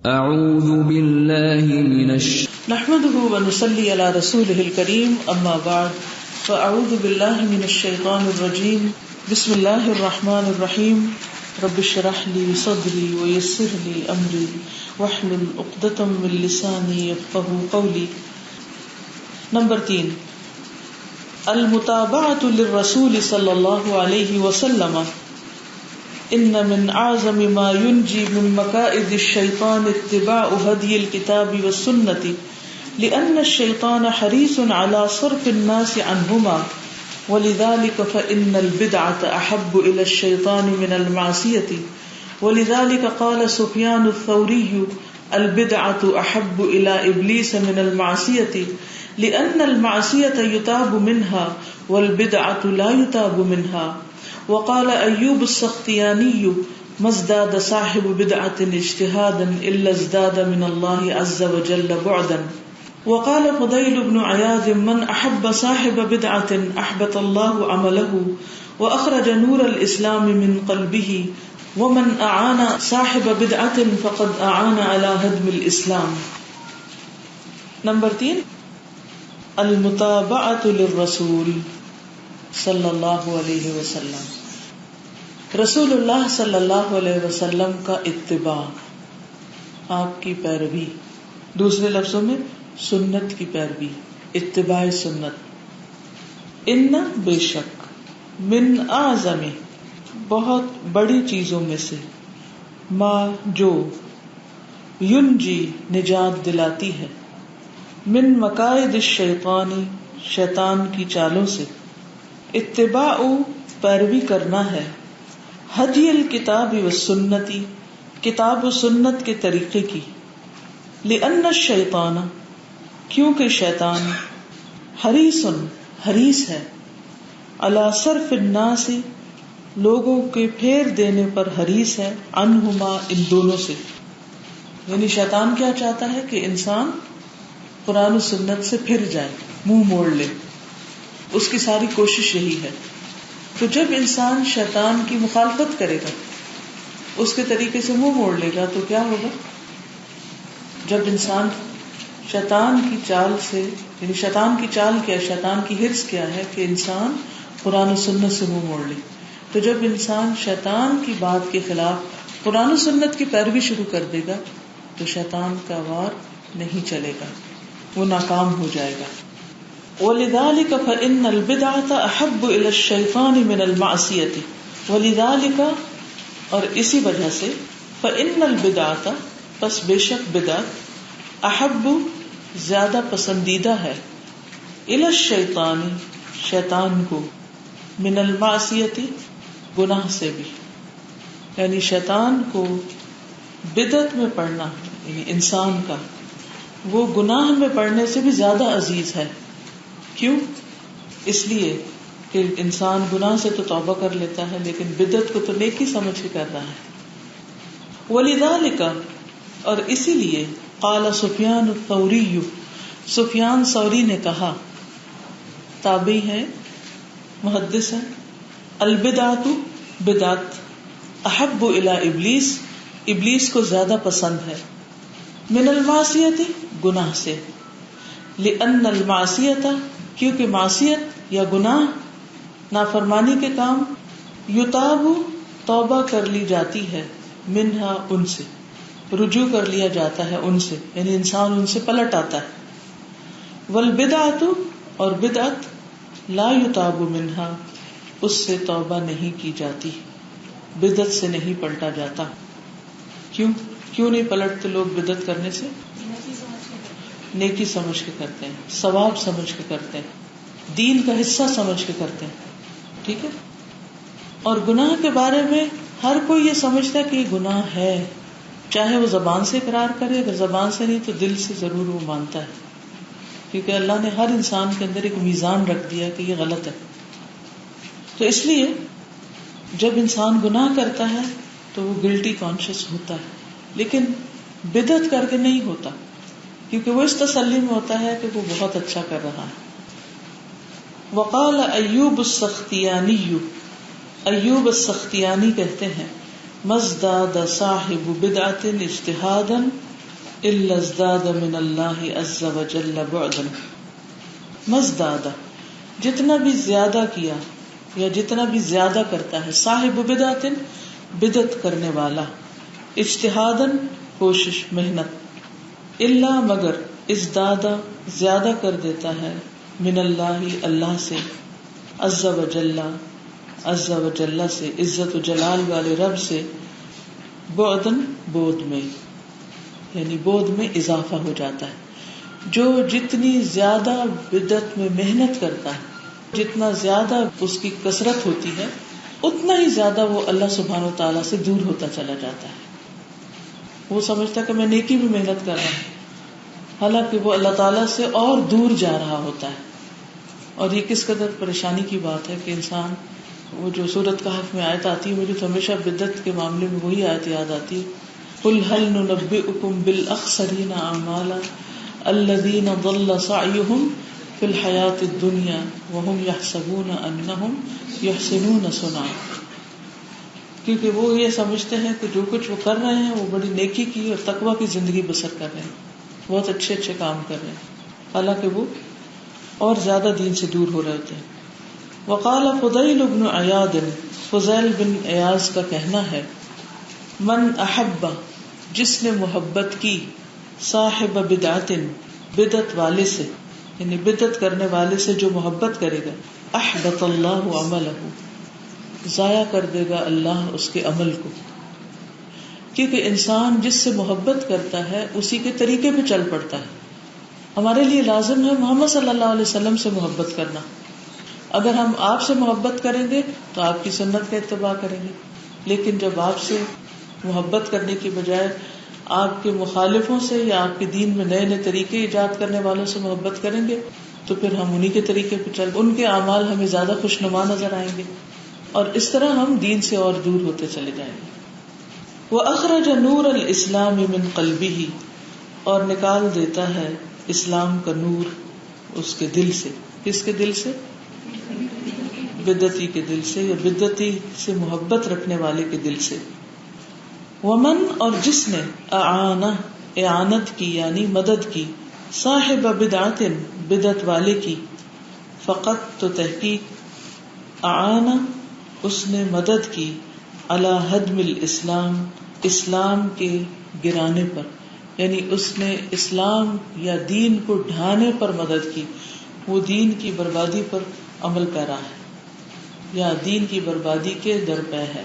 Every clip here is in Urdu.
اعوذ باللہ من نحمده ونصلی علی رسوله الکریم اما بعد فاعوذ باللہ من الشیطان الرجیم بسم اللہ الرحمن الرحیم رب اشرح لی صدری ویسر لی امری واحلل عقدۃ من لسانی یفقهوا قولی. نمبر 3، المتابعۃ للرسول صلی اللہ علیہ وسلم ان من اعظم ما ينجي من مكائد الشيطان اتباع هدي الكتاب والسنة لأن الشيطان حريص على صرف الناس عنهما ولذلك فإن البدعة أحب إلى الشيطان من المعصية ولذلك قال سفيان الثوري البدعة أحب إلى إبليس من المعصية لأن المعصية يتاب منها والبدعة لا يتاب منها. وقال أيوب السختياني ما ازداد صاحب بدعة اجتهادا إلا ازداد من الله عز وجل بعدا. وقال فضيل بن عياض من أحب صاحب بدعة أحبط الله عمله وأخرج نور الإسلام من قلبه ومن أعان صاحب بدعة فقد أعان على هدم الإسلام. نمبر 3، المتابعة للرسول صلی اللہ علیہ وسلم، رسول اللہ صلی اللہ علیہ وسلم کا اتباع، آپ کی پیروی، دوسرے لفظوں میں سنت کی پیروی، اتباع سنت. ان بے شک، من اعظم بہت بڑی چیزوں میں سے، ما جو، ینجی نجات دلاتی ہے، من مکائد الشیطان شیطان کی چالوں سے، اتباع پیروی کرنا ہے، ہدی الکتاب والسنتی کتاب و سنت کے طریقے کی، لأن الشیطان کیونکہ شیطان حریص ہے، علی صرف الناس لوگوں کے پھیر دینے پر حریص ہے، عنہما ان دونوں سے. یعنی شیطان کیا چاہتا ہے کہ انسان قرآن و سنت سے پھر جائے، منہ موڑ لے، اس کی ساری کوشش یہی ہے. تو جب انسان شیطان کی مخالفت کرے گا، اس کے طریقے سے منہ موڑ لے گا، تو کیا ہوگا؟ جب انسان شیطان کی چال سے، یعنی شیطان کی چال کیا ہے، شیطان کی حرص کیا ہے کہ انسان قرآن و سنت سے منہ موڑ لے. تو جب انسان شیطان کی بات کے خلاف قرآن و سنت کی پیروی شروع کر دے گا تو شیطان کا وار نہیں چلے گا، وہ ناکام ہو جائے گا. وَلِذَلِكَ فَإِنَّ الْبِدْعَةَ أَحَبُّ إِلَى الشَّيْطَانِ مِنَ الْمَعْصِيَةِ وَلِذَلِكَ اور اسی وجہ سے، فَإِنَّ الْبِدْعَةَ پس بے شک بدعت، احب زیادہ پسندیدہ ہے، إِلَى الشَّيْطَانِ شیطان کو، من المعصیة گناہ سے بھی. یعنی شیطان کو بدعت میں پڑنا، یعنی انسان کا وہ گناہ میں پڑنے سے بھی زیادہ عزیز ہے. کیوں؟ اس لیے کہ انسان گناہ سے تو توبہ کر لیتا ہے لیکن بدعت کو تو نیکی سمجھ کے کر رہا ہے. وَلِذَلِكَ اور اسی لیے، قال سفیان الثوری سفیان ثوری نے کہا، تابعی ہے، محدث ہے، البدعۃ بدعت، احب الی ابلیس ابلیس کو زیادہ پسند ہے، من المعصیت گناہ سے، لأن المعصیت کیونکہ معصیت یا گناہ، نافرمانی کے کام، یتاب توبہ کر لی جاتی ہے، منہا ان سے، رجوع کر لیا جاتا ہے ان سے، یعنی انسان ان سے پلٹ آتا ہے. والبدعۃ اور بدعت، لا یتاب منہا اس سے توبہ نہیں کی جاتی، بدعت سے نہیں پلٹا جاتا. کیوں نہیں پلٹتے لوگ بدعت کرنے سے؟ نیکی سمجھ کے کرتے ہیں، ثواب سمجھ کے کرتے ہیں، دین کا حصہ سمجھ کے کرتے ہیں. ٹھیک ہے. اور گناہ کے بارے میں ہر کوئی یہ سمجھتا ہے کہ یہ گناہ ہے، چاہے وہ زبان سے اقرار کرے، اگر زبان سے نہیں تو دل سے ضرور وہ مانتا ہے، کیونکہ اللہ نے ہر انسان کے اندر ایک میزان رکھ دیا کہ یہ غلط ہے. تو اس لیے جب انسان گناہ کرتا ہے تو وہ گلٹی کانشیس ہوتا ہے، لیکن بدعت کر کے نہیں ہوتا، کیونکہ وہ اس تسلی میں ہوتا ہے کہ وہ بہت اچھا کر رہا ہے. وقال ایوب السختیانی ایوب السختیانی کہتے ہیں، مزداد صاحب بدعت اجتہادا الا ازداد من اللہ عز وجل بعدا. مزداد، جتنا بھی زیادہ کیا یا جتنا بھی زیادہ کرتا ہے، صاحب بدعت، بدعت کرنے والا، اجتہاداً، کوشش محنت، الا مگر، ازداد زیادہ کر دیتا ہے، من اللہ اللہ سے، عز وجل عز وجل سے، عزت و جلال والے رب سے، بعدن بود میں، یعنی بود میں اضافہ ہو جاتا ہے. جو جتنی زیادہ بدعت میں محنت کرتا ہے، جتنا زیادہ اس کی کثرت ہوتی ہے، اتنا ہی زیادہ وہ اللہ سبحانہ و تعالیٰ سے دور ہوتا چلا جاتا ہے. وہ سمجھتا ہے کہ میں نیکی بھی محنت کر رہا ہوں، حالانکہ وہ اللہ تعالیٰ سے اور دور جا رہا ہوتا ہے. اور یہ کس قدر پریشانی کی بات ہے کہ انسان، وہ جو سورۃ کہف میں آیت آتی ہے، مجھے تو ہمیشہ بدعت کے معاملے میں وہی آیت یاد آتی ہے، قل هل ننبئکم بالاخسرین اعمالا الذین ضل سعیہم فی الحیاۃ الدنیا وہم یحسبون انہم یحسنون صنعا. کیونکہ وہ یہ سمجھتے ہیں کہ جو کچھ وہ کر رہے ہیں وہ بڑی نیکی کی اور تقوی کی زندگی بسر کر رہے ہیں، بہت اچھے اچھے کام کر رہے ہیں، حالانکہ وہ اور زیادہ دین سے دور ہو رہے ہوتے ہیں. وقال فضیل بن عیاض، فضیل بن عیاض کا کہنا ہے، من احب، جس نے محبت کی، صاحب بدعت، بدعت والے سے، یعنی بدعت کرنے والے سے جو محبت کرے گا، احبط اللہ عملہ، ضائع کر دے گا اللہ اس کے عمل کو. کیونکہ انسان جس سے محبت کرتا ہے اسی کے طریقے پہ چل پڑتا ہے. ہمارے لیے لازم ہے محمد صلی اللہ علیہ وسلم سے محبت کرنا. اگر ہم آپ سے محبت کریں گے تو آپ کی سنت کا اتباع کریں گے، لیکن جب آپ سے محبت کرنے کی بجائے آپ کے مخالفوں سے یا آپ کے دین میں نئے نئے طریقے ایجاد کرنے والوں سے محبت کریں گے تو پھر ہم انہی کے طریقے پہ چل، ان کے اعمال ہمیں زیادہ خوشنما نظر آئیں گے، اور اس طرح ہم دین سے اور دور ہوتے چلے جائیں گے. وَأَخْرَجَ نُورَ الْإِسْلَامِ مِنْ قَلْبِهِ، اور نکال دیتا ہے اسلام کا نور اس کے دل سے. کس کے دل سے؟ بدعتی کے دل سے، یا بدعتی سے محبت رکھنے والے کے دل سے. ومن، اور جس نے، اعانہ، اعانت کی یعنی مدد کی، صاحب بدعت، بدعت والے کی، فقط، تو تحقیق، اعانہ، اس نے مدد کی، علی ہدم الاسلام، اسلام کے گرانے پر، یعنی اس نے اسلام یا دین کو ڈھانے پر مدد کی. وہ دین کی بربادی پر عمل پیرا ہے یا دین کی بربادی کے درپے ہے.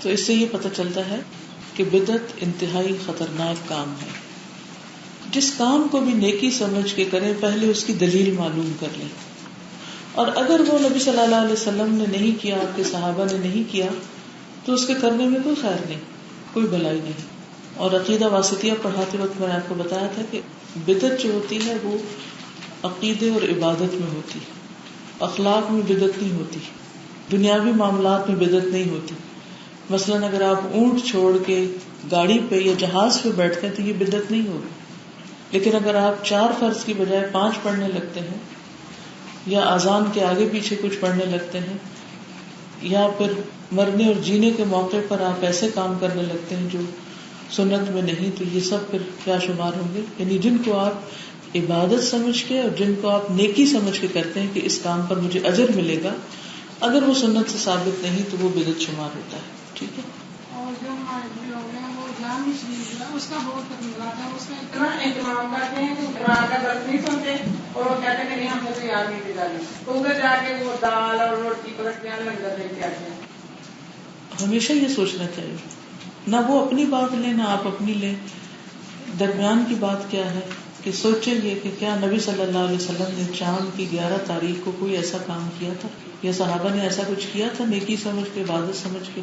تو اس سے یہ پتہ چلتا ہے کہ بدعت انتہائی خطرناک کام ہے. جس کام کو بھی نیکی سمجھ کے کریں، پہلے اس کی دلیل معلوم کر لیں، اور اگر وہ نبی صلی اللہ علیہ وسلم نے نہیں کیا، آپ کے صحابہ نے نہیں کیا، تو اس کے کرنے میں کوئی خیر نہیں، کوئی بھلائی نہیں. اور عقیدہ واسطیہ پڑھاتے وقت میں نے آپ کو بتایا تھا کہ بدعت جو ہوتی ہے وہ عقیدے اور عبادت میں ہوتی، اخلاق میں بدعت نہیں ہوتی، دنیاوی معاملات میں بدعت نہیں ہوتی. مثلاً اگر آپ اونٹ چھوڑ کے گاڑی پہ یا جہاز پہ بیٹھتے ہیں تو یہ بدعت نہیں ہوگی، لیکن اگر آپ 4 فرض کی بجائے 5 پڑھنے لگتے ہیں، یا اذان کے آگے پیچھے کچھ پڑھنے لگتے ہیں، یا پھر مرنے اور جینے کے موقع پر آپ ایسے کام کرنے لگتے ہیں جو سنت میں نہیں، تو یہ سب پھر کیا شمار ہوں گے؟ یعنی جن کو آپ عبادت سمجھ کے اور جن کو آپ نیکی سمجھ کے کرتے ہیں کہ اس کام پر مجھے اجر ملے گا، اگر وہ سنت سے ثابت نہیں تو وہ بدعت شمار ہوتا ہے. ٹھیک ہے. اور جو ہمارے لوگ ہیں وہ جامع شریف ہے، اس کا بہت تکمیلات ہے، اس میں اتنا اہتمام کرتے ہیں کہ قرآن کا درس نہیں سنتے، اور وہ کہتے ہیں کہ نہیں ہم نے تو یاد نہیں دلائی، تو ادھر جا کے وہ دال اور روٹی پلٹیاں لنگر لے کے آتے ہیں. ہمیشہ یہ سوچنا چاہیے، نہ وہ اپنی بات لیں نہ آپ اپنی لیں. درمیان کی بات کیا ہے کہ سوچیں یہ کہ کیا نبی صلی اللہ علیہ وسلم نے چاند کی 11 تاریخ کو کوئی ایسا کام کیا تھا، یا صحابہ نے ایسا کچھ کیا تھا نیکی سمجھ کے، عبادت سمجھ کے؟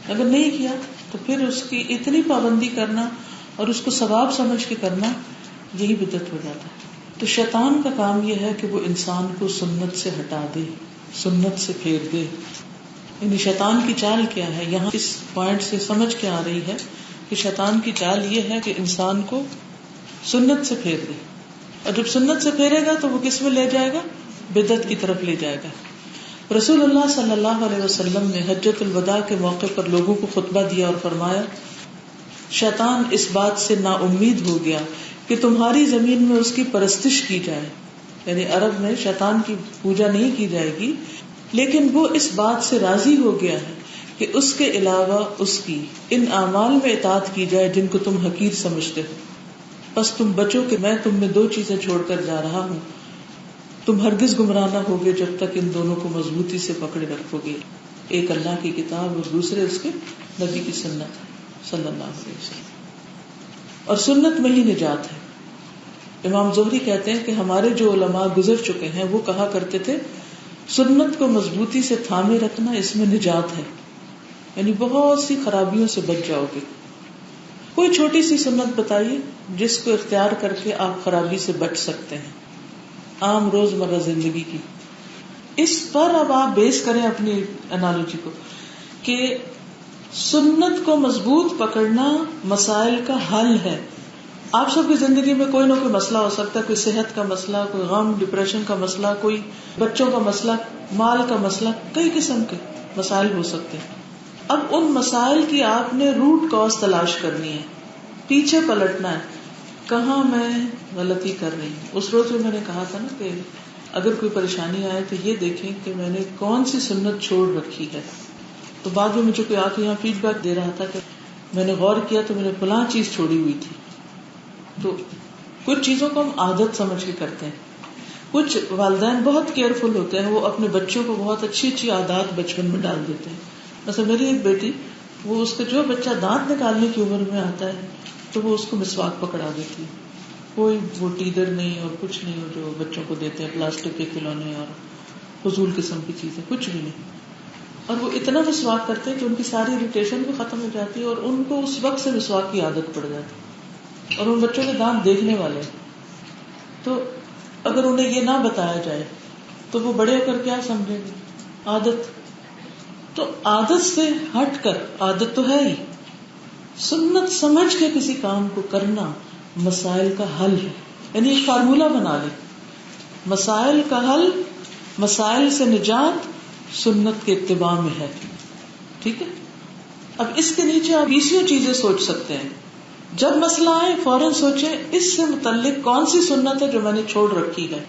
اگر نہیں کیا تو پھر اس کی اتنی پابندی کرنا اور اس کو ثواب سمجھ کے کرنا، یہی بدعت ہو جاتا ہے. تو شیطان کا کام یہ ہے کہ وہ انسان کو سنت سے ہٹا دے، سنت سے پھیر دے. یعنی شیطان کی چال کیا ہے، یہاں اس پوائنٹ سے سمجھ کے آ رہی ہے کہ شیطان کی چال یہ ہے کہ انسان کو سنت سے پھیر دے، اور جب سنت سے پھیرے گا تو وہ کس میں لے جائے گا؟ بدعت کی طرف لے جائے گا. رسول اللہ صلی اللہ علیہ وسلم نے حجۃ الوداع کے موقع پر لوگوں کو خطبہ دیا اور فرمایا شیطان اس بات سے نا امید ہو گیا کہ تمہاری زمین میں اس کی پرستش کی جائے. یعنی عرب میں شیطان کی پوجا نہیں کی جائے گی، لیکن وہ اس بات سے راضی ہو گیا ہے کہ اس کے علاوہ اس کی ان اعمال میں اطاعت کی جائے جن کو تم حقیر سمجھتے ہو. بس تم بچو کہ میں تم میں دو چیزیں چھوڑ کر جا رہا ہوں، تم ہرگز گمراہ نہ ہوگے جب تک ان دونوں کو مضبوطی سے پکڑے رکھو گے، ایک اللہ کی کتاب اور دوسرے اس کے نبی کی سنت صلی اللہ علیہ وسلم. اور سنت میں ہی نجات ہے. امام زہری کہتے ہیں کہ ہمارے جو علماء گزر چکے ہیں وہ کہا کرتے تھے سنت کو مضبوطی سے تھامے رکھنا اس میں نجات ہے، یعنی بہت سی خرابیوں سے بچ جاؤ گے. کوئی چھوٹی سی سنت بتائیے جس کو اختیار کر کے آپ خرابی سے بچ سکتے ہیں عام روزمرہ زندگی کی. اس پر اب آپ بیس کریں اپنی انالوجی کو کہ سنت کو مضبوط پکڑنا مسائل کا حل ہے. آپ سب کی زندگی میں کوئی نہ کوئی مسئلہ ہو سکتا ہے، کوئی صحت کا مسئلہ، کوئی غم ڈپریشن کا مسئلہ، کوئی بچوں کا مسئلہ، مال کا مسئلہ، کئی قسم کے مسائل ہو سکتے ہیں. اب ان مسائل کی آپ نے روٹ کاز تلاش کرنی ہے، پیچھے پلٹنا ہے کہاں میں غلطی کر رہی ہوں. اس روز میں نے کہا تھا نا کہ اگر کوئی پریشانی آئے تو یہ دیکھیں کہ میں نے کون سی سنت چھوڑ رکھی ہے. تو بعد میں مجھے کوئی آ کے یہاں فیڈ بیک دے رہا تھا کہ میں نے غور کیا تو میں نے فلاں چیز چھوڑی ہوئی تھی. تو کچھ چیزوں کو ہم عادت سمجھ کے کرتے ہیں. کچھ والدین بہت کیئرفل ہوتے ہیں، وہ اپنے بچوں کو بہت اچھی اچھی عادات بچپن میں ڈال دیتے ہیں. مثلا میری ایک بیٹی، وہ اس کا جو بچہ دانت نکالنے کی عمر میں آتا ہے تو وہ اس کو مسواک پکڑا دیتی ہے. کوئی وہ ٹیدر نہیں اور کچھ نہیں جو بچوں کو دیتے ہیں پلاسٹک کے کھلونے اور فضول قسم کی چیزیں، کچھ بھی نہیں. اور وہ اتنا مسواک کرتے ہیں کہ ان کی ساری اریٹیشن بھی ختم ہو جاتی ہے اور ان کو اس وقت سے مسواک کی عادت پڑ جاتی ہے. اور ان بچوں کے دانت دیکھنے والے، تو اگر انہیں یہ نہ بتایا جائے تو وہ بڑے ہو کر کیا سمجھیں گے؟ عادت. تو عادت سے ہٹ کر، عادت تو ہے ہی، سنت سمجھ کے کسی کام کو کرنا مسائل کا حل ہے. یعنی ایک فارمولا بنا لے، مسائل کا حل، مسائل سے نجات سنت کے اتباع میں ہے. ٹھیک ہے. اب اس کے نیچے آپ 20 چیزیں سوچ سکتے ہیں. جب مسئلہ آئے فوراً سوچیں اس سے متعلق کون سی سنت ہے جو میں نے چھوڑ رکھی ہے.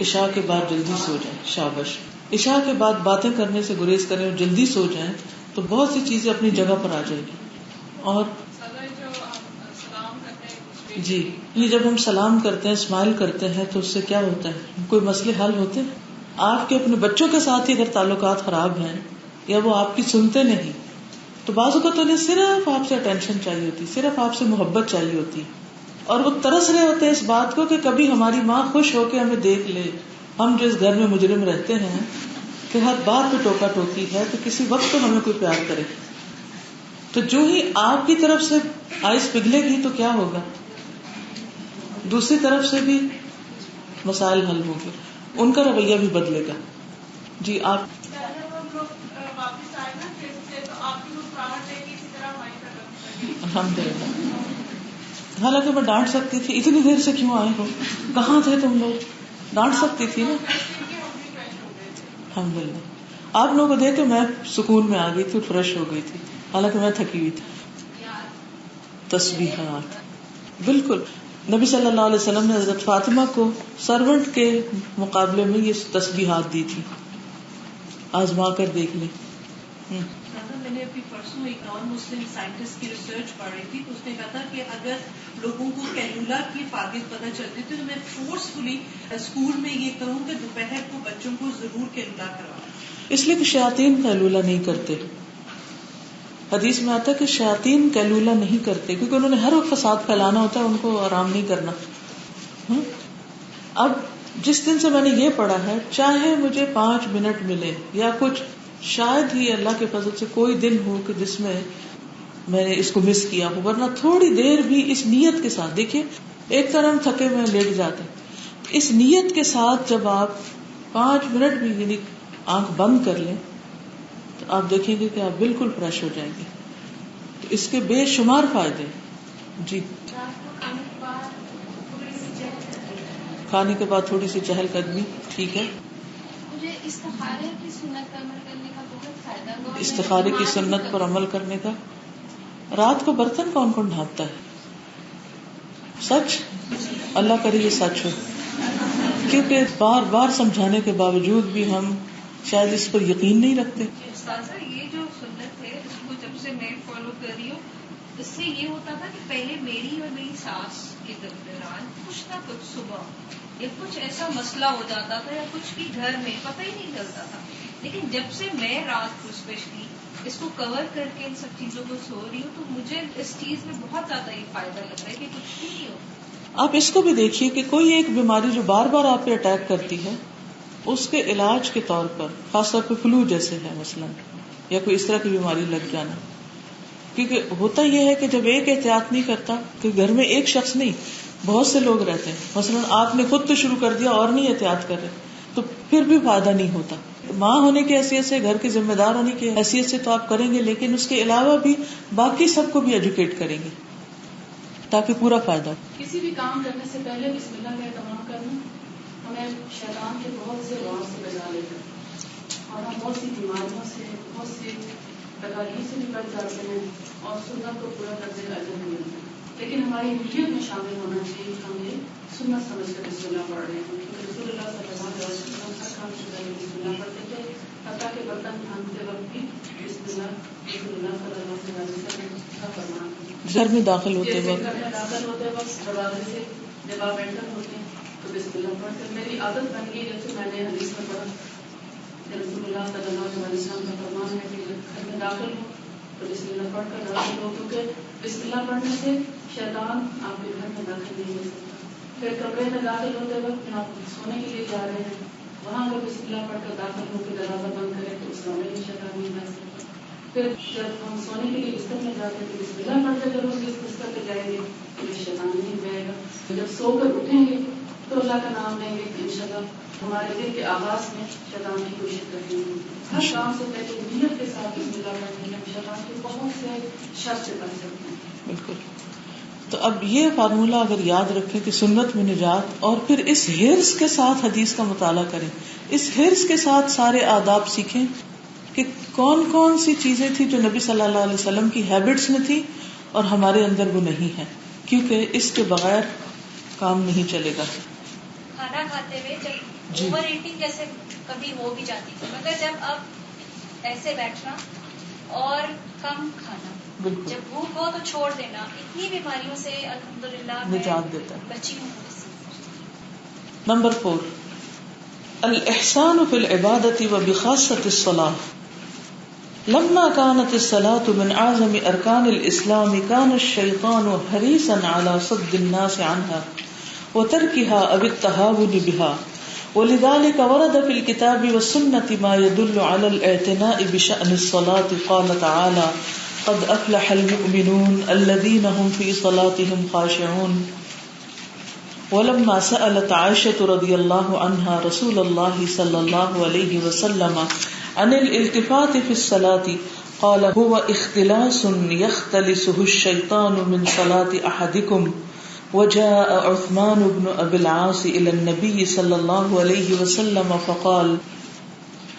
عشاء کے بعد جلدی سو جائیں، شابش. عشاء کے بعد باتیں کرنے سے گریز کریں اور جلدی سو جائیں تو بہت سی چیزیں اپنی جگہ پر آ جائیں گی. اور جی، یہ جب ہم سلام کرتے ہیں، اسمائل کرتے ہیں تو اس سے کیا ہوتا ہے؟ کوئی مسئلے حل ہوتے ہیں. آپ کے اپنے بچوں کے ساتھ ہی اگر تعلقات خراب ہیں یا وہ آپ کی سنتے نہیں تو بعض اوقات تو انہیں صرف آپ سے اٹینشن چاہیے ہوتی، صرف آپ سے محبت چاہیے ہوتی، اور وہ ترس رہے ہوتے ہیں اس بات کو کہ کبھی ہماری ماں خوش ہو کے ہمیں دیکھ لے. ہم جو اس گھر میں مجرم رہتے ہیں کہ ہر بات پہ ٹوکا ٹوکی ہے تو کسی وقت تو ہمیں کوئی پیار کرے. تو جو ہی آپ کی طرف سے آئس پگھلے گی تو کیا ہوگا؟ دوسری طرف سے بھی مسائل حل ہوں گے، ان کا رویہ بھی بدلے گا. جی آپ الحمدللہ. حالانکہ میں ڈانٹ سکتی تھی، اتنی دیر سے کیوں آئے ہو، کہاں تھے تم لوگ، ڈانٹ سکتی تھی نا. الحمدللہ آپ لوگوں کو دیکھ کے میں سکون میں آ گئی تھی، فریش ہو گئی تھی، حالانکہ میں تھکی ہوئی تھی. تسبیحات بالکل. نبی صلی اللہ علیہ وسلم نے حضرت فاطمہ کو سرونٹ کے مقابلے میں یہ تسبیحات دی تھی. آزما کر دیکھ لیں. میں نے ابھی پرسوں ایک نان مسلم سائنٹسٹ کی ریسرچ پڑھ رہی تھی تو اس نے کہا تھا کہ اگر لوگوں کو کیلولا کی فائدے پتہ چلتی تو میں فورسفلی اسکول میں یہ کروں کہ دوپہر کو بچوں کو ضرور کیلولا کرواؤں. اس لیے کہ شیاطین کیلولا نہیں کرتے. حدیث میں آتا ہے کہ شیاطین کیلولا نہیں کرتے کیونکہ انہوں نے ہر وقت فساد پھیلانا ہوتا ہے، ان کو آرام نہیں کرنا. اب جس دن سے میں نے یہ پڑھا ہے، چاہے مجھے 5 منٹ ملے یا کچھ، شاید ہی اللہ کے فضل سے کوئی دن ہو کہ جس میں میں نے اس کو مس کیا ہو، ورنہ تھوڑی دیر بھی اس نیت کے ساتھ. دیکھیے ایک طرح ہم تھکے ہوئے لیٹ جاتے ہیں، اس نیت کے ساتھ جب آپ 5 منٹ بھی یعنی آنکھ بند کر لیں تو آپ دیکھیں گے کہ آپ بالکل فریش ہو جائیں گے. تو اس کے بے شمار فائدے. جی کھانے کے بعد تھوڑی سی چہل قدمی ٹھیک ہے. مجھے استخارے کی سنت پر عمل کرنے کا بہت فائدہ ہوا. استخارے کی سنت پر عمل کرنے کا رات کو برتن کون کون ڈھانپتا ہے؟ سچ؟ اللہ کرے یہ سچ ہو، کیونکہ بار بار سمجھانے کے باوجود بھی ہم شاید اس پر یقین نہیں رکھتے. استاذہ یہ جو سنت ہے اس کو جب سے میں فالو کر رہی ہوں اس سے یہ ہوتا تھا کہ پہلے میری اور میری ساس کے دوران کچھ نہ کچھ صبح یا کچھ ایسا مسئلہ ہو جاتا تھا یا کچھ بھی گھر میں پتہ ہی نہیں چلتا تھا، لیکن جب سے میں رات کو اسپیشلی اس کو کور کر کے ان سب چیزوں کو سو رہی ہوں تو مجھے اس چیز میں بہت زیادہ یہ فائدہ لگ رہا ہے کہ کچھ بھی نہیں ہو. آپ اس کو بھی دیکھیے کہ کوئی ایک بیماری جو بار بار آپ پہ اٹیک کرتی ہے اس کے علاج کے طور پر، خاص طور پہ فلو جیسے ہے مثلا، یا کوئی اس طرح کی بیماری لگ جانا، کیونکہ ہوتا یہ ہے کہ جب ایک احتیاط نہیں کرتا، کہ گھر میں ایک شخص نہیں بہت سے لوگ رہتے ہیں، مثلا آپ نے خود تو شروع کر دیا اور نہیں احتیاط کر رہے تو پھر بھی فائدہ نہیں ہوتا. ماں ہونے کی حیثیت سے، گھر کے ذمہ دار ہونے کی حیثیت سے تو آپ کریں گے، لیکن اس کے علاوہ بھی باقی سب کو بھی ایجوکیٹ کریں گے تاکہ پورا فائدہ. کسی بھی کام کرنے سے پہلے بسم اللہ کا اہتمام کرنا ہمیں شیطان کے بہت سے وار سے بچا لیتا ہے اور ہم بہت سی بیماریوں سے، بہت سی تکالیف سے بھی بچ جاتے ہیں اور سنت کو پورا کرنے کا اجر بھی ملتا ہے. لیکن ہماری نیت میں شامل ہونا چاہیے کہ ہم یہ سنت سمجھ کر بسم اللہ پڑھ رہے ہیں، کیونکہ رسول اللہ صلی اللہ علیہ وسلم ہر کام سے پہلے بسم اللہ پڑھتے تھے، حتیٰ کہ برتن دھوتے وقت بھی بسم اللہ رسول اللہ صلی اللہ علیہ وسلم کا فرمان. گھر میں داخل ہوتے جیسے وقت، گھر میں داخل ہوتے وقت دروازے سے جب آپ انٹر ہوتے ہیں تو بسم اللہ پڑھتے. میری عادت بن گئی جب سے میں نے حدیث میں پڑھا کہ رسول اللہ صلی اللہ علیہ وسلم کا فرمان ہے کہ جب گھر میں داخل ہو تو بسم اللہ پڑھ کر داخل ہو، کیونکہ بسم اللہ پڑھنے سے شیطان آپ کے گھر میں داخل نہیں ہو سکتا. پھر کمرے میں داخل ہوتے وقت آپ سونے کے لیے جا رہے ہیں، وہاں اگر بسم اللہ پڑھ کر داخل ہو کے دروازہ بند کریں تو اس کمرے میں شیطان نہیں جا سکتا. پھر جب ہم سونے کے لیے بستر میں جاتے ہیں تو بسم اللہ پڑھتے ضرور جس بستر پہ جائیں گے تو شیطان نہیں جائے گا. جب سو کر اٹھیں گے تو اللہ کا نام لیں گے کہ انشاءاللہ ہمارے دن کے آغاز میں شیطان کی کوشش کریں گے. ہر کام سے پہلے نیت کے ساتھ بسم اللہ پڑھنے میں شیطان کے بہت سے شر سے بچ سکتے ہیں. بالکل. تو اب یہ فارمولہ اگر یاد رکھیں کہ سنت میں نجات، اور پھر اس حرص کے ساتھ حدیث کا مطالعہ کریں، اس حرص کے ساتھ سارے آداب سیکھیں کہ کون کون سی چیزیں تھی جو نبی صلی اللہ علیہ وسلم کی ہیبٹس میں تھی اور ہمارے اندر وہ نہیں ہے، کیونکہ اس کے بغیر کام نہیں چلے گا. کھانا کھاتے ہوئے جب اوور ایٹنگ جیسے کبھی ہو بھی جاتی تھی، مگر جب اب ایسے بیٹھنا اور کم کھانا، بالکل جب بھوک ہو تو چھوڑ دینا، اتنی بیماریوں سے الحمدللہ نجات دیتا ہے. بچی ہوں. نمبر 4، الاحسان فی العبادۃ وبخاصۃ الصلاۃ. لما كانت الصلاة من اعظم ارکان الاسلام كان الشیطان حریصا على صد الناس عنها وتركها او التهاون بها، ولذلك ورد في الكتاب والسنة ما يدل على الاعتناء بشأن الصلاة. قال تعالى: قد افلح المؤمنون الذين هم في صلاتهم خاشعون. ولما سألت عائشة رضي الله عنها رسول الله صلى الله عليه وسلم عن الالتفات في الصلاة قال: هو اختلاس يختلسه الشيطان من صلاة أحدكم. وجاء عثمان بن أبي العاص إلى النبي صلى الله عليه وسلم فقال: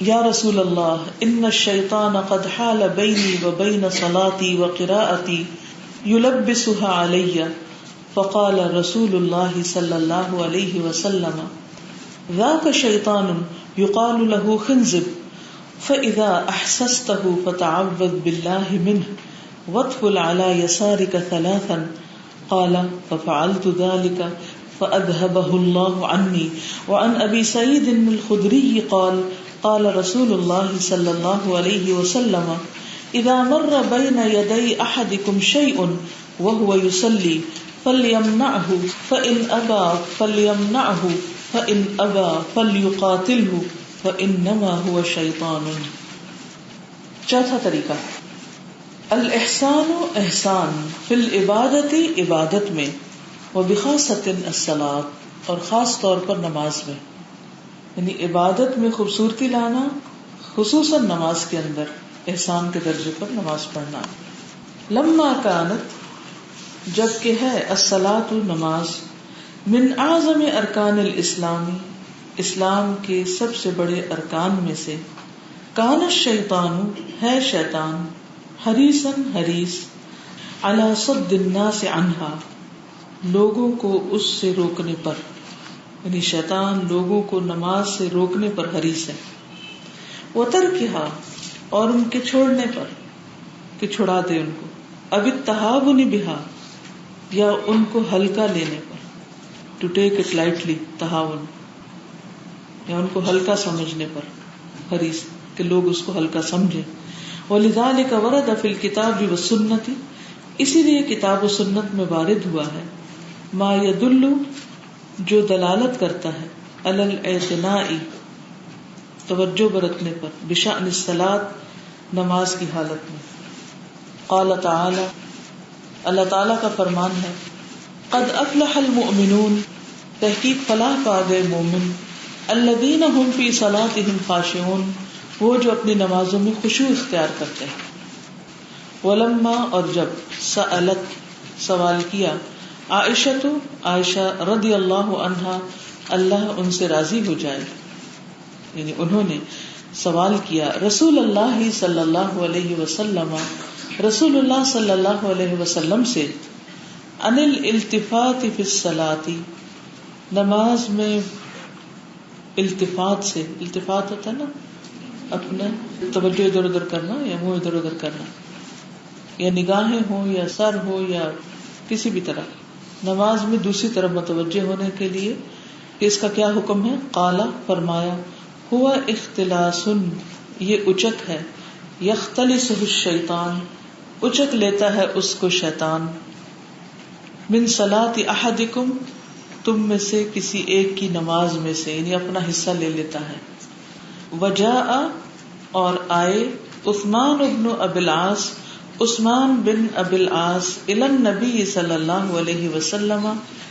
يا رسول الله، إن الشيطان قد حال بيني وبين صلاتي وقراءتي يلبسها علي. فقال رسول الله صلى الله عليه وسلم: ذاك شيطان يقال له خنزب، فإذا أحسسته فتعوذ بالله منه وادخل على يسارك 3. قال: ففعلت ذلك فأذهبه الله عني. وعن أبي سعيد الخدري قال: قال رسول الله صلى الله عليه وسلم: إذا مر بين يدي أحدكم شيء وهو يصلي فليمنعه، فإن أبى فليمنعه، فإن أبى فليقاتله، فإنما هو شيطان. چوتھا طریقہ، الاحسان احسان فی العبادت عبادت میں، وبخاصۃ الصلاۃ اور خاص طور پر نماز میں، یعنی عبادت میں خوبصورتی لانا، خصوصاً نماز کے اندر احسان کے درجے پر نماز پڑھنا. لما کانت جب کہ ہے، الصلاۃ نماز، من اعظم ارکان الاسلام اسلام کے سب سے بڑے ارکان میں سے، کان الشیطان ہے شیطان، حریصاً حریص، علی صد الناس عنها، لوگوں کو اس سے روکنے پر، یعنی شیطان لوگوں کو نماز سے روکنے پر حریص ہے، وترکها، اور ان کے چھوڑنے پر کہ چھڑا دے ان کو، اب التہاون بہا، یا ان کو ہلکا لینے پر، ٹو ٹیک اٹ لائٹلی، تہاون، یا ان کو ہلکا سمجھنے پر حریص، کہ لوگ اس کو ہلکا سمجھیں. ولذالک ورد فی الکتاب والسنۃ، اسی لیے کتاب و سنت میں وارد ہوا ہے، ما یدل، جو دلالت کرتا ہے، علی الاعتناء، توجہ برتنے پر، بشأن الصلاۃ، نماز کی حالت میں. قال تعالی، اللہ تعالی کا فرمان ہے، قد افلح المؤمنون، تحقیق فلاح پا گئے مومن، الذین هم فی صلاتهم خاشعون، وہ جو اپنی نمازوں میں خشوع اختیار کرتے ہیں. ولما، اور جب، سألت، سوال کیا، عائشہ رضی اللہ عنہا، اللہ ان سے راضی ہو جائے، یعنی انہوں نے سوال کیا رسول اللہ صلی اللہ علیہ وسلم، رسول اللہ صلی اللہ علیہ وسلم سے، عن الالتفات فی الصلاۃ، نماز میں التفات سے، التفات ہوتا ہے نا اپنا توجہ ادھر ادھر کرنا یا منہ ادھر ادھر کرنا، یا نگاہیں ہوں یا سر ہو یا کسی بھی طرح نماز میں دوسری طرف متوجہ ہونے کے لیے اس کا کیا حکم ہے. قالا، فرمایا، ہوا اختلاس، یہ اچک ہے، یختلسہ الشیطان، اچک لیتا ہے اس کو شیطان، من صلاۃ احدکم، تم میں سے کسی ایک کی نماز میں سے، یعنی اپنا حصہ لے لیتا ہے. وجاء، اور آئے، عثمان بن ابی العاص، عثمان بن ابی العاص، الی النبی صلی اللہ علیہ وسلم،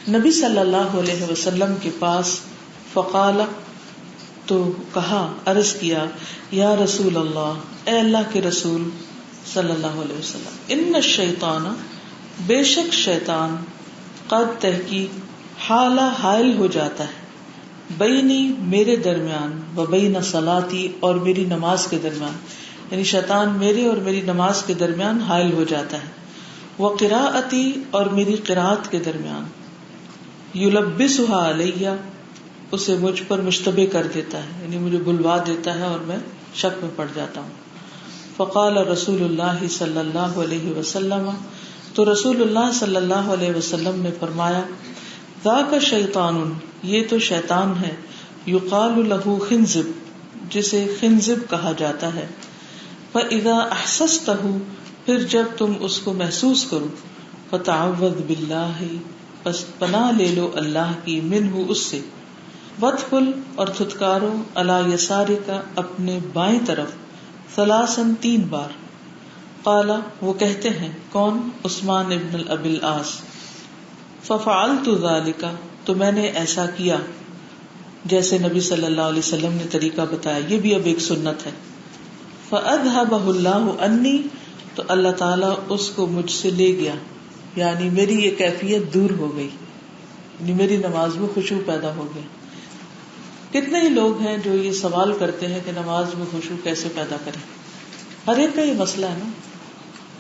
نبی صلی اللہ علیہ وسلم کے پاس، فقال، تو کہا، عرض کیا، یا رسول اللہ، اے اللہ کے رسول صلی اللہ علیہ وسلم، ان الشیطان، بے شک شیطان، قد، تحقیق، حال، حائل ہو جاتا ہے، بینی، میرے درمیان، و بین صلاتی، اور میری نماز کے درمیان، یعنی شیطان میرے اور میری نماز کے درمیان حائل ہو جاتا ہے، و قراءتی، اور میری قراءت کے درمیان، یلبسها علیہ، اسے مجھ پر مشتبہ کر دیتا ہے، یعنی مجھے بلوا دیتا ہے اور میں شک میں پڑ جاتا ہوں. فقال رسول اللہ صلی اللہ علیہ وسلم، تو رسول اللہ صلی اللہ علیہ وسلم نے فرمایا، ذاک شیطان، یہ تو شیطان ہے، یقال لہ خنزب، جسے خنزب کہا جاتا ہے. فاذا احسستہ، پھر جب تم اس کو محسوس کرو، فتعوذ باللہ، پس پناہ لے لو اللہ کی، منہ، اس سے، وادخل، اور تھتکارو، علی یسارک، اپنے بائیں طرف، ثلاثاً، 3 بار. قال، وہ کہتے ہیں، کون؟ عثمان ابن ابی العاص. ففعلت ذلك، تو میں نے ایسا کیا جیسے نبی صلی اللہ علیہ وسلم نے طریقہ بتایا، یہ بھی اب ایک سنت ہے. فاذهبه الله عنی، تو اللہ تعالیٰ اس کو مجھ سے لے گیا، یعنی میری یہ کیفیت دور ہو گئی، یعنی میری نماز میں خشوع پیدا ہو گیا. کتنے ہی لوگ ہیں جو یہ سوال کرتے ہیں کہ نماز میں خشوع کیسے پیدا کریں. ہر ایک کا یہ مسئلہ ہے نا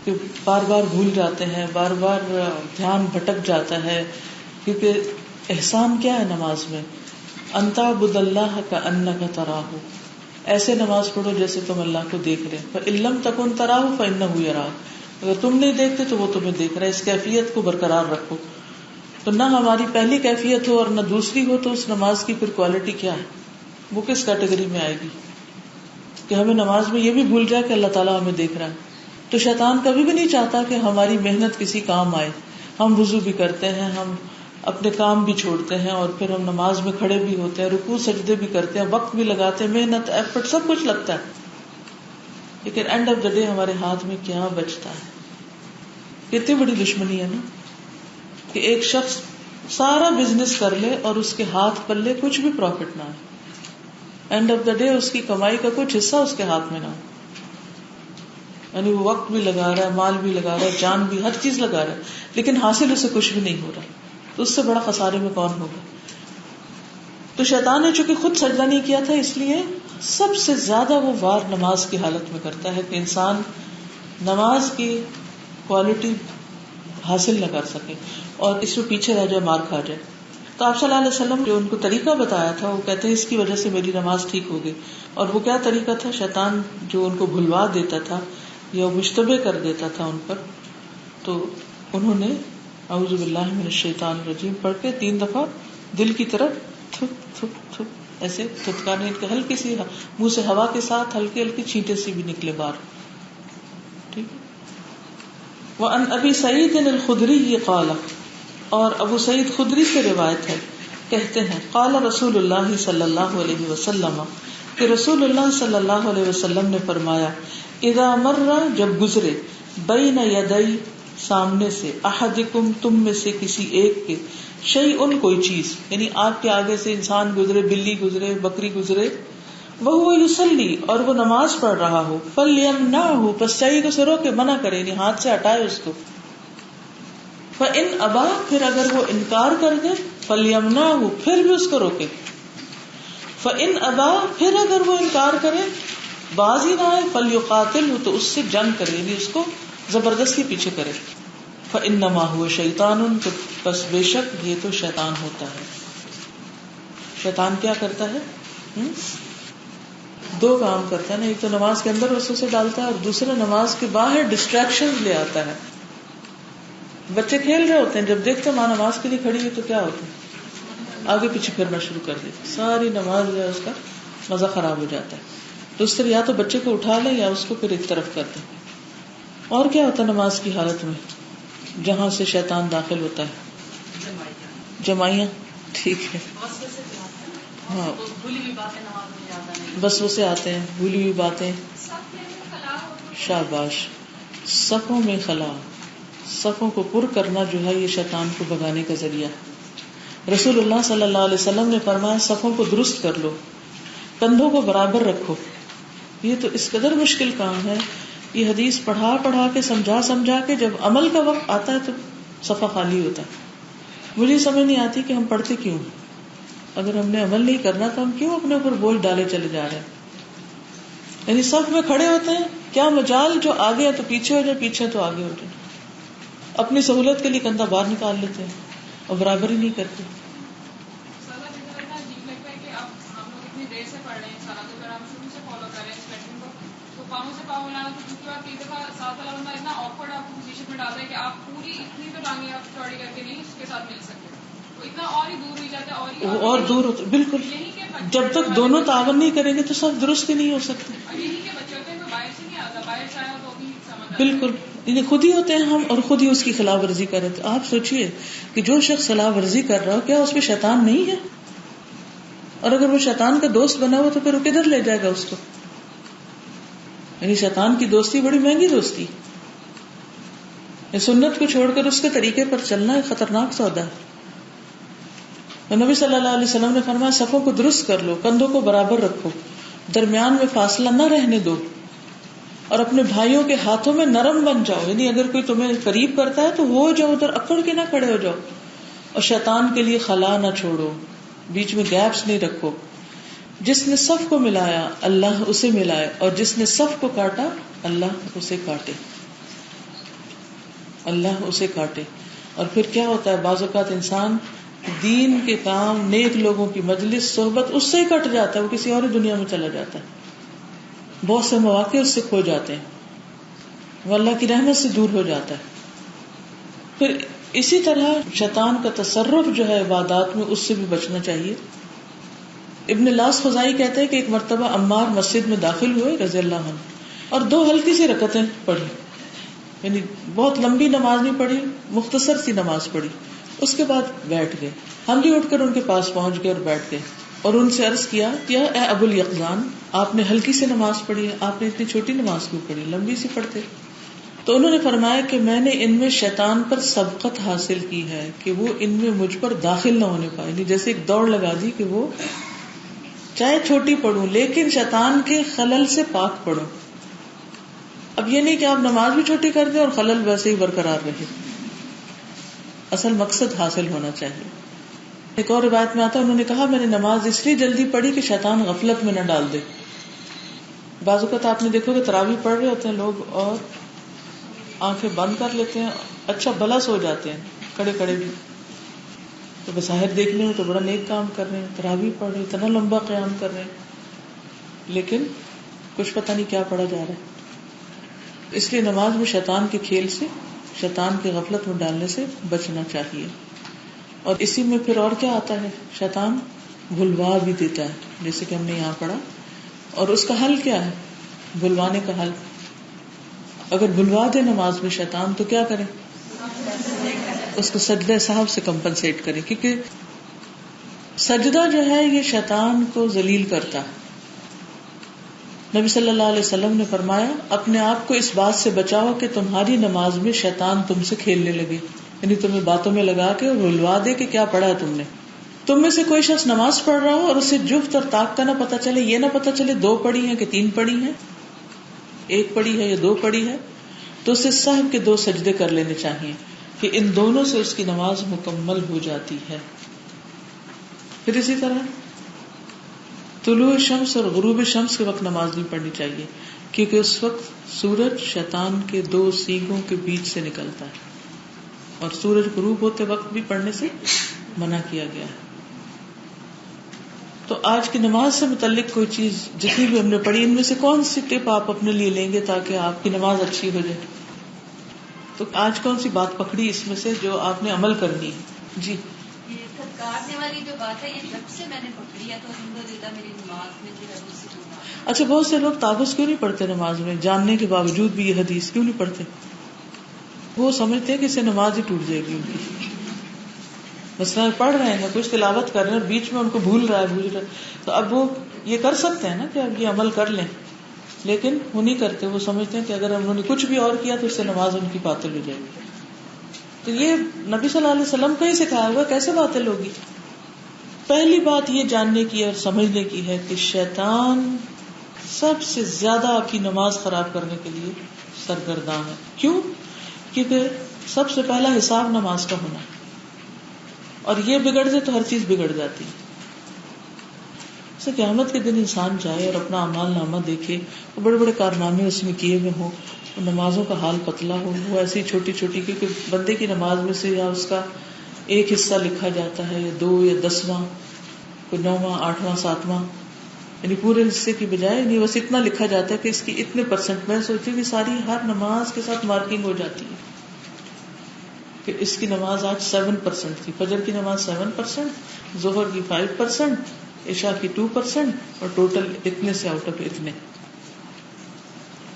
کہ بار بار بھول جاتے ہیں، بار بار دھیان بھٹک جاتا ہے. کیونکہ احسان کیا ہے نماز میں؟ ان تعبد اللہ کأنک تراہ، ایسے نماز پڑھو جیسے تم اللہ کو دیکھ رہے. فإن لم تکن تراہ فإنہ یراک، اگر تم نہیں دیکھتے تو وہ تمہیں دیکھ رہا ہے. اس کیفیت کو برقرار رکھو. تو نہ ہماری پہلی کیفیت ہو اور نہ دوسری ہو تو اس نماز کی پھر کوالٹی کیا ہے؟ وہ کس کیٹیگری میں آئے گی؟ کہ ہمیں نماز میں یہ بھی بھول جائے کہ اللہ تعالیٰ ہمیں دیکھ رہا ہے. تو شیطان کبھی بھی نہیں چاہتا کہ ہماری محنت کسی کام آئے. ہم وضو بھی کرتے ہیں، ہم اپنے کام بھی چھوڑتے ہیں، اور پھر ہم نماز میں کھڑے بھی ہوتے ہیں، رکوع سجدے بھی کرتے ہیں، وقت بھی لگاتے ہیں، محنت، ایفرٹ، سب کچھ لگتا ہے، لیکن اینڈ آف دا ڈے ہمارے ہاتھ میں کیا بچتا ہے؟ کتنی بڑی دشمنی ہے نا کہ ایک شخص سارا بزنس کر لے اور اس کے ہاتھ پلے کچھ بھی پروفٹ نہ آئے، اینڈ آف دا ڈے اس کی کمائی کا کچھ حصہ اس کے ہاتھ میں نہ ہو. یعنی وہ وقت بھی لگا رہا ہے، مال بھی لگا رہا ہے، جان بھی، ہر چیز لگا رہا ہے، لیکن حاصل اسے کچھ بھی نہیں ہو رہا. تو اس سے بڑا خسارے میں کون ہوگا؟ تو شیطان نے چونکہ خود سجدہ نہیں کیا تھا، اس لیے سب سے زیادہ وہ وار نماز کی حالت میں کرتا ہے کہ انسان نماز کی کوالٹی حاصل نہ کر سکے اور اس میں پیچھے رہ جائے، مار کھا جائے. تو آپ صلی اللہ علیہ وسلم جو ان کو طریقہ بتایا تھا، وہ کہتے ہیں اس کی وجہ سے میری نماز ٹھیک ہو گئی. اور وہ کیا طریقہ تھا؟ شیطان جو ان کو بھلوا دیتا تھا یا مشتبہ کر دیتا تھا ان پر، تو انہوں نے اعوذ باللہ من الشیطان الرجیم پڑھ کے 3 دفعہ دل کی طرف تھپ تھپ تھپ ایسے تھتکانے، ہلکی سی منہ سے ہوا کے ساتھ ہلکی ہلکی چھینٹے سی بھی نکلے باہر. ٹھیک ہے. وعن ابی سعید الخدری قال، اور ابو سعید خدری سے روایت ہے، کہتے ہیں قال رسول اللہ صلی اللہ علیہ وسلم، کہ رسول اللہ صلی اللہ علیہ وسلم نے فرمایا، اذا مر، جب گزرے، بین یدی، سامنے سے، احدکم، تم میں سے کسی ایک کے، شیئن، کوئی چیز، یعنی آپ کے آگے سے انسان گزرے، بلی گزرے، بکری گزرے، وہو یصلی، اور وہ نماز پڑھ رہا ہو، فلیمنعہ، پس چاہیے کہ اسے روکے، منع کرے، یعنی ہاتھ سے ہٹائے اس کو. فَإِنْ أَبَى، پھر اگر وہ انکار کر دے، فَلْيَمْنَعْهُ، پھر بھی اس کو روکے. فَإِنْ أَبَى، پھر اگر وہ انکار کرے، باز ہی نہ آئے، فَلْيُقَاتِلْهُ، تو اس سے جنگ کرے، یعنی اس کو زبردستی پیچھے کرے. فَإِنَّمَا هُوَ شَيْطَانٌ، بس بے شک یہ تو شیطان ہوتا ہے. شیطان کیا کرتا ہے؟ 2 کام کرتا ہے نا، ایک تو نماز کے اندر وسوسے ڈالتا ہے، اور دوسرا نماز کے باہر ڈسٹریکشن لے آتا ہے. بچے کھیل رہے ہوتے ہیں، جب دیکھتے ماں نماز کے لیے کھڑی ہوئی تو کیا ہوتا ہے؟ آگے پیچھے پھرنا شروع کر دیتے، ساری نماز جو ہے اس کا مزہ خراب ہو جاتا ہے. تو اس طرح یا تو بچے کو اٹھا لیں یا اس کو پھر ایک طرف کر دیں. اور کیا ہوتا ہے نماز کی حالت میں جہاں سے شیطان داخل ہوتا ہے؟ جمائیاں. ٹھیک ہے. ہاں، بس اسے آتے ہیں بھولی ہوئی باتیں. شاباش. صفوں میں خلا، صفوں کو پر کرنا جو ہے یہ شیطان کو بھگانے کا ذریعہ. رسول اللہ صلی اللہ علیہ وسلم نے فرمایا صفوں کو درست کر لو، کندھوں کو برابر رکھو. یہ تو اس قدر مشکل کام ہے، یہ حدیث پڑھا کے سمجھا کے جب عمل کا وقت آتا ہے تو صفحہ خالی ہوتا ہے. مجھے سمجھ نہیں آتی کہ ہم پڑھتے کیوں، اگر ہم نے عمل نہیں کرنا تو ہم کیوں اپنے اوپر بوجھ ڈالے چلے جا رہے ہیں. یعنی صف میں کھڑے ہوتے ہیں، کیا مجال جو آگے ہے تو پیچھے ہو جائے، پیچھے تو آگے ہو جائے. اپنی سہولت کے لیے کندھا باہر نکال لیتے ہیں اور برابر ہی نہیں کرتے. اور دور ہوتے بالکل. جب تک دونوں تعاون نہیں کریں گے تو سب درست ہی نہیں ہو سکتے. بالکل، یعنی خود ہی ہوتے ہیں ہم اور خود ہی اس کی خلاف ورزی کر رہے تھے. آپ سوچئے کہ جو شخص خلاف ورزی کر رہا ہو کیا اس پہ شیطان نہیں ہے؟ اور اگر وہ شیطان کا دوست بنا ہوا تو پھر وہ کدھر لے جائے گا اس کو؟ یعنی شیطان کی دوستی بڑی مہنگی دوستی. سنت کو چھوڑ کر اس کے طریقے پر چلنا ایک خطرناک سودا ہے. نبی صلی اللہ علیہ وسلم نے فرمایا صفوں کو درست کر لو، کندھوں کو برابر رکھو، درمیان میں فاصلہ نہ رہنے دو، اور اپنے بھائیوں کے ہاتھوں میں نرم بن جاؤ. یعنی اگر کوئی تمہیں قریب کرتا ہے تو ہو جاؤ ادھر، اکڑ کے نہ کھڑے ہو جاؤ. اور شیطان کے لیے خلا نہ چھوڑو، بیچ میں گیپس نہیں رکھو. جس نے صف کو ملایا اللہ اسے ملائے، اور جس نے صف کو کاٹا اللہ اسے کاٹے. اللہ اسے کاٹے. اور پھر کیا ہوتا ہے، بعض اوقات انسان دین کے کام، نیک لوگوں کی مجلس، صحبت اس سے ہی کٹ جاتا ہے، وہ کسی اور دنیا میں چلا جاتا ہے. بہت سے مواقع اس سے کھو جاتے ہیں، وہ اللہ کی رحمت سے دور ہو جاتا ہے. پھر اسی طرح شیطان کا تصرف جو ہے عبادات میں، اس سے بھی بچنا چاہیے. ابن لاس خزائی کہتے ہیں کہ ایک مرتبہ عمار مسجد میں داخل ہوئے رضی اللہ عنہ، اور 2 ہلکی سی رکعتیں پڑھی، یعنی بہت لمبی نماز نہیں پڑھی، مختصر سی نماز پڑھی. اس کے بعد بیٹھ گئے. ہم بھی اٹھ کر ان کے پاس پہنچ گئے اور بیٹھ گئے اور ان سے عرض کیا اے ابو الیقظان، آپ نے ہلکی سی نماز پڑھی ہے، آپ نے اتنی چھوٹی نماز کیوں پڑھی، لمبی سی پڑھتے. تو انہوں نے فرمایا کہ میں نے ان میں شیطان پر سبقت حاصل کی ہے کہ وہ ان میں مجھ پر داخل نہ ہونے پائے. جیسے ایک دوڑ لگا دی کہ وہ چاہے چھوٹی پڑھوں لیکن شیطان کے خلل سے پاک پڑھوں. اب یہ نہیں کہ آپ نماز بھی چھوٹی کر دیں اور خلل ویسے ہی برقرار رہے. اصل مقصد حاصل ہونا چاہیے. ایک اور روایت میں آتا ہے انہوں نے کہا میں نے نماز اس لیے جلدی پڑھی کہ شیطان غفلت میں نہ ڈال دے. بعض اوقات آپ نے دیکھو کہ تراویح پڑھ رہے ہوتے ہیں لوگ اور آنکھیں بند کر لیتے ہیں, اچھا بھلا سو جاتے ہیں کڑے کڑے بھی, تو بظاہر دیکھنے میں تو بڑا نیک کام کر رہے ہیں, تراویح پڑھ رہے ہیں, اتنا لمبا قیام کر رہے ہیں, لیکن کچھ پتہ نہیں کیا پڑھا جا رہا ہے. اس لیے نماز میں شیطان کے کھیل سے, شیطان کے غفلت میں ڈالنے سے بچنا چاہیے. اور اسی میں پھر اور کیا آتا ہے, شیطان بھلوا بھی دیتا ہے, جیسے کہ ہم نے یہاں پڑھا. اور اس کا حل کیا ہے, بھلوانے کا حل, اگر بھلوا دے نماز میں شیطان تو کیا کریں, اس کو سجدہ صاحب سے کمپنسیٹ کریں, کیونکہ سجدہ جو ہے یہ شیطان کو ذلیل کرتا ہے. نبی صلی اللہ علیہ وسلم نے فرمایا اپنے آپ کو اس بات سے بچاؤ کہ تمہاری نماز میں شیطان تم سے کھیلنے لگے, یعنی تمہیں باتوں میں لگا کے بھلوا دے کہ کیا پڑھا ہے تم نے. تم میں سے کوئی شخص نماز پڑھ رہا ہو اور اسے جفت اور طاق کا نہ پتا چلے, یہ نہ پتا چلے 2 پڑھی ہیں کہ 3 پڑھی ہیں, 1 پڑھی ہے یا 2 پڑھی ہے, تو اسے سہو کے 2 سجدے کر لینے چاہیے کہ ان دونوں سے اس کی نماز مکمل ہو جاتی ہے. پھر اسی طرح طلوع شمس اور غروب شمس کے وقت نماز نہیں پڑھنی چاہیے, کیونکہ اس وقت سورج شیطان کے 2 سینگوں کے بیچ سے نکلتا ہے, اور سورج غروب ہوتے وقت بھی پڑھنے سے منع کیا گیا ہے. تو آج کی نماز سے متعلق کوئی چیز جتنی بھی ہم نے پڑھی, ان میں سے کون سی ٹپ آپ اپنے لیے لیں گے تاکہ آپ کی نماز اچھی ہو جائے؟ تو آج کون سی بات پکڑی اس میں سے جو آپ نے عمل کرنی ہے؟ جی, کاٹنے والی جو بات ہے یہ جب سے میں نے پکڑی ہے تو الحمدللہ میری نماز میں جو ہے وہ سکون آ گیا. اچھا, بہت سے لوگ تعوذ کیوں نہیں پڑھتے نماز میں, جاننے کے باوجود بھی یہ حدیث کیوں نہیں پڑھتے؟ وہ سمجھتے ہیں کہ اس سے نماز ہی ٹوٹ جائے گی ان کی. مثلا پڑھ رہے ہیں, کچھ تلاوت کر رہے ہیں اور بیچ میں ان کو بھول رہا ہے, تو اب وہ یہ کر سکتے ہیں نا کہ اب یہ عمل کر لیں, لیکن وہ نہیں کرتے. وہ سمجھتے ہیں کہ اگر انہوں نے کچھ بھی اور کیا تو اس سے نماز ان کی باطل ہو جائے گی. تو یہ نبی صلی اللہ علیہ وسلم کا ہی سکھایا ہوا, کیسے باطل ہوگی؟ پہلی بات یہ جاننے کی اور سمجھنے کی ہے کہ شیطان سب سے زیادہ آپ کی نماز خراب کرنے کے لیے سرگرداں ہے. کیوں؟ کیونکہ سب سے پہلا حساب نماز کا ہونا, اور یہ بگڑ جائے تو ہر چیز بگڑ جاتی ہے. جیسے قیامت کے دن انسان جائے اور اپنا اعمال نامہ دیکھے, وہ بڑے بڑے کارنامے اس میں کیے ہوئے ہوں, نمازوں کا حال پتلا ہو, وہ ایسی چھوٹی چھوٹی, کیونکہ بندے کی نماز میں سے یا اس کا ایک حصہ لکھا جاتا ہے, یا 2 یا 10واں, کوئی 9واں 8واں 7واں, یعنی پورے حصے کی بجائے نہیں بس اتنا لکھا جاتا ہے کہ اس کی اتنے %. میں سوچی کہ ساری ہر نماز کے ساتھ مارکنگ ہو جاتی ہے کہ اس کی نماز آج 7% تھی, فجر کی نماز 7%, ظہر کی 5%, عشاء کی 2%, اور ٹوٹل اتنے سے آؤٹ آف اتنے.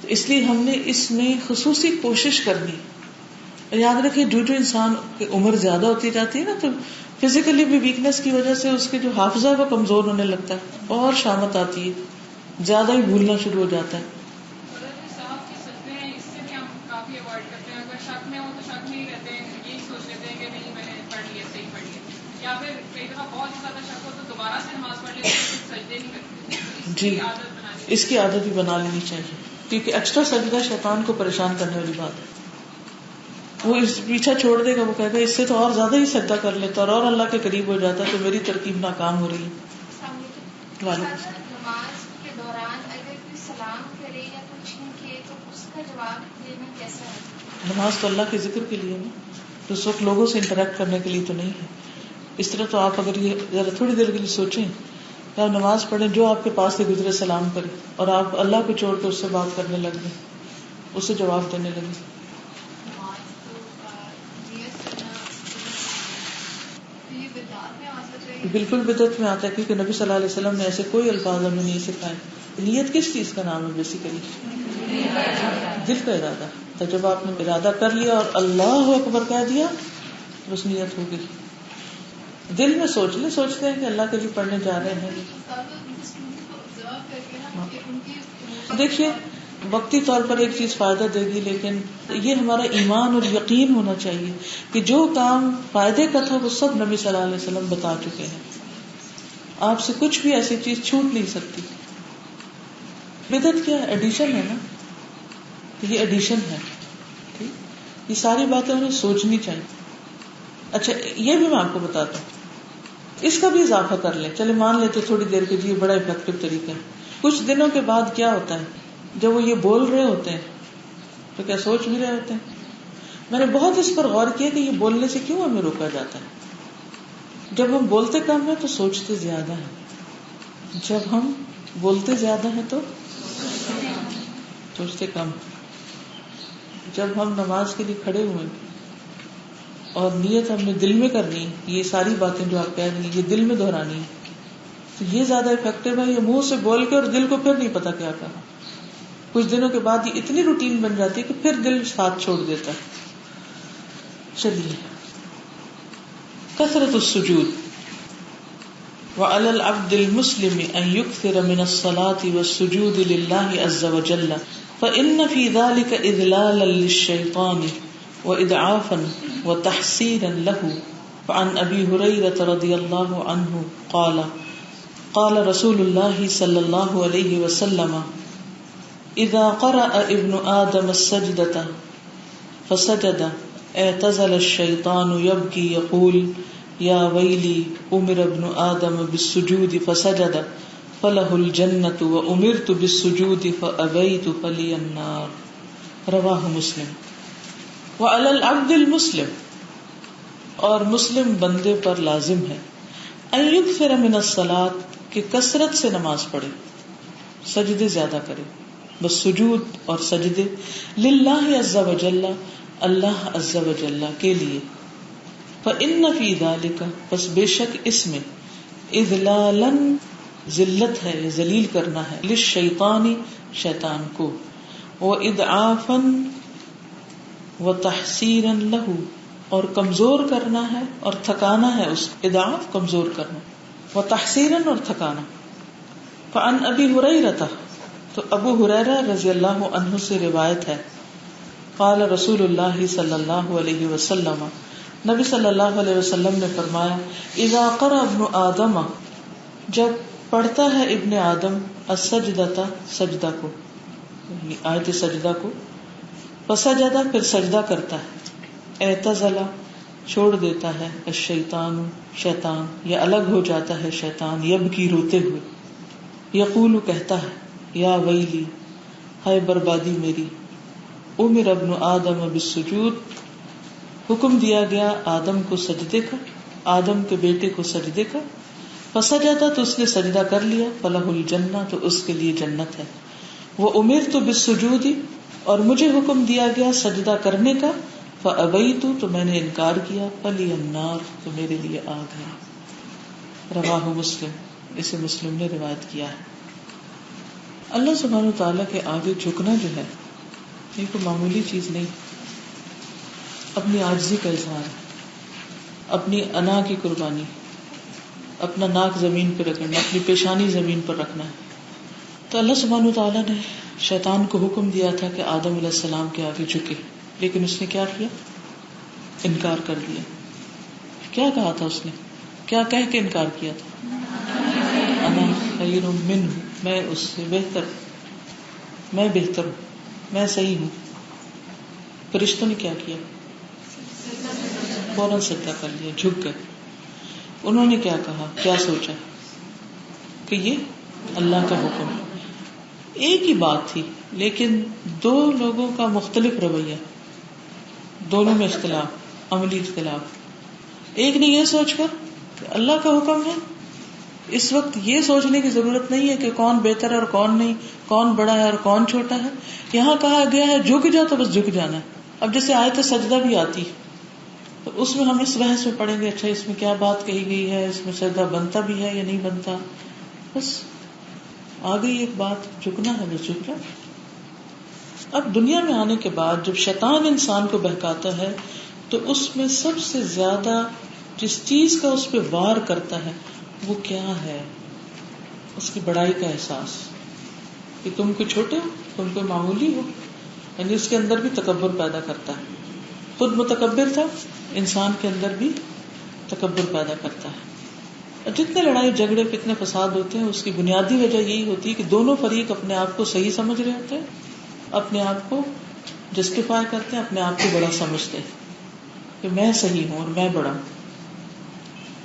تو اس لیے ہم نے اس میں خصوصی کوشش کرنی. یاد رکھیں جو انسان کی عمر زیادہ ہوتی جاتی ہے نا, تو فزیکلی بھی ویکنس کی وجہ سے اس کے جو حافظہ ہے وہ کمزور ہونے لگتا ہے, اور شامت آتی ہے, زیادہ ہی بھولنا شروع ہو جاتا ہے. صاحب کی سجدے ہیں, اس سے بھی ہم کافی اوائڈ کرتے ہیں. اگر شک میں ہو تو شک میں ہی رہتے ہیں, یہی سوچ لیتے ہیں کہ نہیں میں نے پڑھ لیا, صحیح پڑھ لیا, یا پھر کئی دفعہ بہت زیادہ شک ہو تو دوبارہ سے نماز پڑھ لیتے ہیں, سجدے نہیں کرتے. جی, اس کی عادت بھی بنا لینی چاہیے, کیونکہ ایکسٹرا سجدہ شیطان کو پریشان کرنے والی بات ہے. وہ اس پیچھا چھوڑ دے گا, وہ کہے گا اس سے تو اور زیادہ ہی سجدہ کر لیتا اور اللہ کے قریب ہو جاتا, تو میری ترکیب ناکام ہو رہی ہے. نماز کے دوران اگر کوئی سلام کرے یا کچھ کہے تو اس کا جواب دینا کیسا ہے؟ نماز تو اللہ کے ذکر کے لیے نا, تو اس وقت لوگوں سے انٹریکٹ کرنے کے لیے تو نہیں ہے. اس طرح تو آپ اگر یہ ذرا تھوڑی دیر کے لیے سوچیں کہ آپ نماز پڑھیں, جو آپ کے پاس سے گزرے سلام کرے, اور آپ اللہ کو چھوڑ کے اس سے بات کرنے لگ گئے, اسے جواب دینے لگے. بالکل بدعت میں آتا ہے, کیونکہ نبی صلی اللہ علیہ وسلم نے ایسے کوئی الفاظ ہمیں نہیں سکھائے. نیت کس چیز کا نام ہے؟ بیسیکلی دل کا ارادہ. تو جب آپ نے ارادہ کر لیا اور اللہ اکبر کہہ دیا, بس نیت ہو گئی. دل میں سوچتے ہیں کہ اللہ کے لیے پڑھنے جا رہے ہیں. دیکھیے وقتی طور پر ایک چیز فائدہ دے گی, لیکن یہ ہمارا ایمان اور یقین ہونا چاہیے کہ جو کام فائدے کا تھا وہ سب نبی صلی اللہ علیہ وسلم بتا چکے ہیں. آپ سے کچھ بھی ایسی چیز چھوٹ نہیں سکتی. بدعت کیا ہے؟ ایڈیشن ہے نا, یہ ایڈیشن ہے. یہ ساری باتیں انہیں سوچنی چاہیے. اچھا یہ بھی میں آپ کو بتاتا ہوں, اس کا بھی اضافہ کر لیں. چلے مان لیتے تھوڑی دیر کے لیے, بڑا افیکٹو طریقہ ہے. کچھ دنوں کے بعد کیا ہوتا ہے, جب وہ یہ بول رہے ہوتے ہیں تو کیا سوچ بھی رہے ہوتے ہیں؟ میں نے بہت اس پر غور کیا کہ یہ بولنے سے کیوں ہمیں روکا جاتا ہے. جب ہم بولتے کم ہیں تو سوچتے زیادہ ہیں، جب ہم بولتے زیادہ ہیں تو سوچتے کم. جب ہم نماز کے لیے کھڑے ہوئے اور نیت ہم نے دل میں کرنی، یہ ساری باتیں جو آپ کہہ رہی ہیں یہ دل میں دہرانی ہے، تو یہ زیادہ افیکٹو ہے. یہ منہ سے بول کے اور دل کو پھر نہیں پتا کیا کہا. کچھ دنوں کے بعد یہ اتنی روٹین بن جاتی ہے کہ پھر دل ساتھ چھوڑ دیتا ہے. چلیے، کثرت السجود. وعلى العبد المسلم ان يكثر من الصلاة والسجود لله عز وجل فإن في ذلك إذلالا للشيطان وإضعافا وتحسيرا له. فعن أبي هريرة رضي الله عنه قال قال رسول الله صلى الله عليه وسلم إذا قرأ ابن آدم السجدة فسجد اعتزل الشيطان يبكي يقول یا ویلی امر ابن آدم بالسجود فسجد فله الجنة وامرت بالسجود فابیت فلی النار. رواہ مسلم. وعلی العبد المسلم، اور مسلم بندے پر لازم ہے، ان یکثر من الصلاة، کہ کثرت سے نماز پڑھے، سجدے زیادہ کرے، بس سجود اور سجدے، للہ عز وجل، اللہ عز وجل کے لیے. فإن فی ذلک، بس بے شک اس میں، اذلالا، ذلت ہے، ذلیل کرنا ہے، للشیطان، شیطان کو، واضعافا وتحسیرا له، اور کمزور کرنا ہے اور تھکانا ہے اس. اضعاف کمزور کرنا، وتحسیرا اور تھکانا. فعن ابی ہریرہ، تو ابو ہریرہ رضی اللہ عنہ سے روایت ہے، قال رسول اللہ صلی اللہ علیہ وسلم، نبی صلی اللہ علیہ وسلم نے فرمایا، اذا قرأ ابن آدم، جب پڑھتا ہے ابن آدم، السجدہ، سجدہ کو، آیت سجدہ کو، فسجد، پھر سجدہ کرتا ہے، اعتزل، چھوڑ دیتا ہے، الشیطان، شیطان، یا الگ ہو جاتا ہے شیطان، یبکی، روتے ہوئے، یقول، کہتا ہے، یا ویلی، ہائے بربادی میری، امر ابن آدم بالسجود، حکم دیا گیا آدم کو سجدے کا، آدم کے بیٹے کو سجدے کا، فسجدہ، تو اس نے سجدہ کر لیا، فلہ الجنہ، تو اس کے لیے جنت ہے، وامرت بالسجود، اور مجھے حکم دیا گیا سجدہ کرنے کا، فابیت، تو میں نے انکار کیا، فلی النار، تو میرے لیے آگ ہے. رواہ مسلم، اسے مسلم نے روایت کیا ہے. اللہ سبحانہ وتعالیٰ کے آگے جھکنا جو ہے یہ کوئی معمولی چیز نہیں، اپنی عاجزی کا اظہار، اپنی انا کی قربانی، اپنا ناک زمین پہ رکھنا، اپنی پیشانی زمین پر رکھنا ہے. تو اللہ سبحانہ وتعالیٰ نے شیطان کو حکم دیا تھا کہ آدم علیہ السلام کے آگے جھکے، لیکن اس نے کیا کیا؟ انکار کر دیا. کیا کہا تھا اس نے؟ کیا کہہ کے انکار کیا تھا؟ انا خیر منہ، میں اس سے بہتر، میں بہتر ہوں، میں صحیح ہوں. فرشتوں نے کیا کیا؟ فوراً سجدہ کر لیا، جھک گئے. انہوں نے کیا کہا، کیا سوچا کہ یہ اللہ کا حکم ہے. ایک ہی بات تھی لیکن دو لوگوں کا مختلف رویہ، دونوں میں اختلاف، عملی اختلاف. ایک نے یہ سوچ کر کہ اللہ کا حکم ہے، اس وقت یہ سوچنے کی ضرورت نہیں ہے کہ کون بہتر ہے اور کون نہیں، کون بڑا ہے اور کون چھوٹا ہے. یہاں کہا گیا ہے جھک جا، تو بس جھک جانا ہے. اب جیسے آیت سجدہ بھی آتی تو اس میں ہم اس بحث میں پڑھیں گے، اچھا اس میں کیا بات کہی گئی ہے، اس میں سجدہ بنتا بھی ہے یا نہیں بنتا. بس آ گئی ایک بات، جھکنا ہے، بس جھک جا. اب دنیا میں آنے کے بعد جب شیطان انسان کو بہکاتا ہے تو اس میں سب سے زیادہ جس چیز کا اس پہ وار کرتا ہے وہ کیا ہے؟ اس کی بڑائی کا احساس، کہ تم کوئی چھوٹے ہو، تم کوئی معمولی ہو. یعنی اس کے اندر بھی تکبر پیدا کرتا ہے. خود متکبر تھا، انسان کے اندر بھی تکبر پیدا کرتا ہے. جتنے لڑائی جھگڑے فتنے فساد ہوتے ہیں اس کی بنیادی وجہ یہی ہوتی ہے کہ دونوں فریق اپنے آپ کو صحیح سمجھ رہے ہوتے ہیں، اپنے آپ کو جسٹیفائی کرتے ہیں، اپنے آپ کو بڑا سمجھتے ہیں کہ میں صحیح ہوں اور میں بڑا ہوں.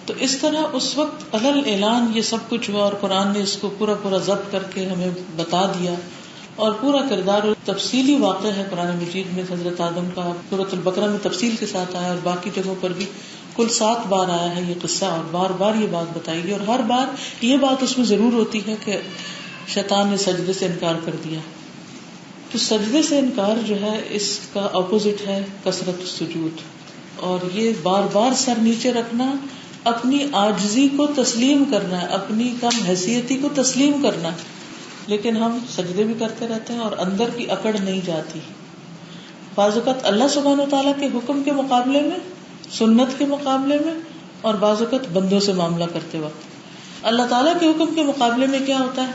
تو اس طرح اس وقت علل اعلان یہ سب کچھ ہوا اور قرآن نے اس کو پورا ضبط کر کے ہمیں بتا دیا اور پورا کردار اور تفصیلی واقعہ ہے قرآن مجید میں حضرت آدم کا. سورۃ البقرہ میں تفصیل کے ساتھ آیا اور باقی جگہوں پر بھی کل 7 بار آیا ہے یہ قصہ, اور بار بار یہ بات بتائی گئی, اور ہر بار یہ بات اس میں ضرور ہوتی ہے کہ شیطان نے سجدے سے انکار کر دیا. تو سجدے سے انکار جو ہے اس کا اپوزٹ ہے کثرت السجود, اور یہ بار بار سر نیچے رکھنا اپنی عاجزی کو تسلیم کرنا ہے, اپنی کم حیثیتی کو تسلیم کرنا ہے. لیکن ہم سجدے بھی کرتے رہتے ہیں اور اندر کی اکڑ نہیں جاتی. بعض اوقات اللہ سبحانہ وتعالیٰ کے حکم کے مقابلے میں, سنت کے مقابلے میں, اور بعض اوقات بندوں سے معاملہ کرتے وقت اللہ تعالیٰ کے حکم کے مقابلے میں کیا ہوتا ہے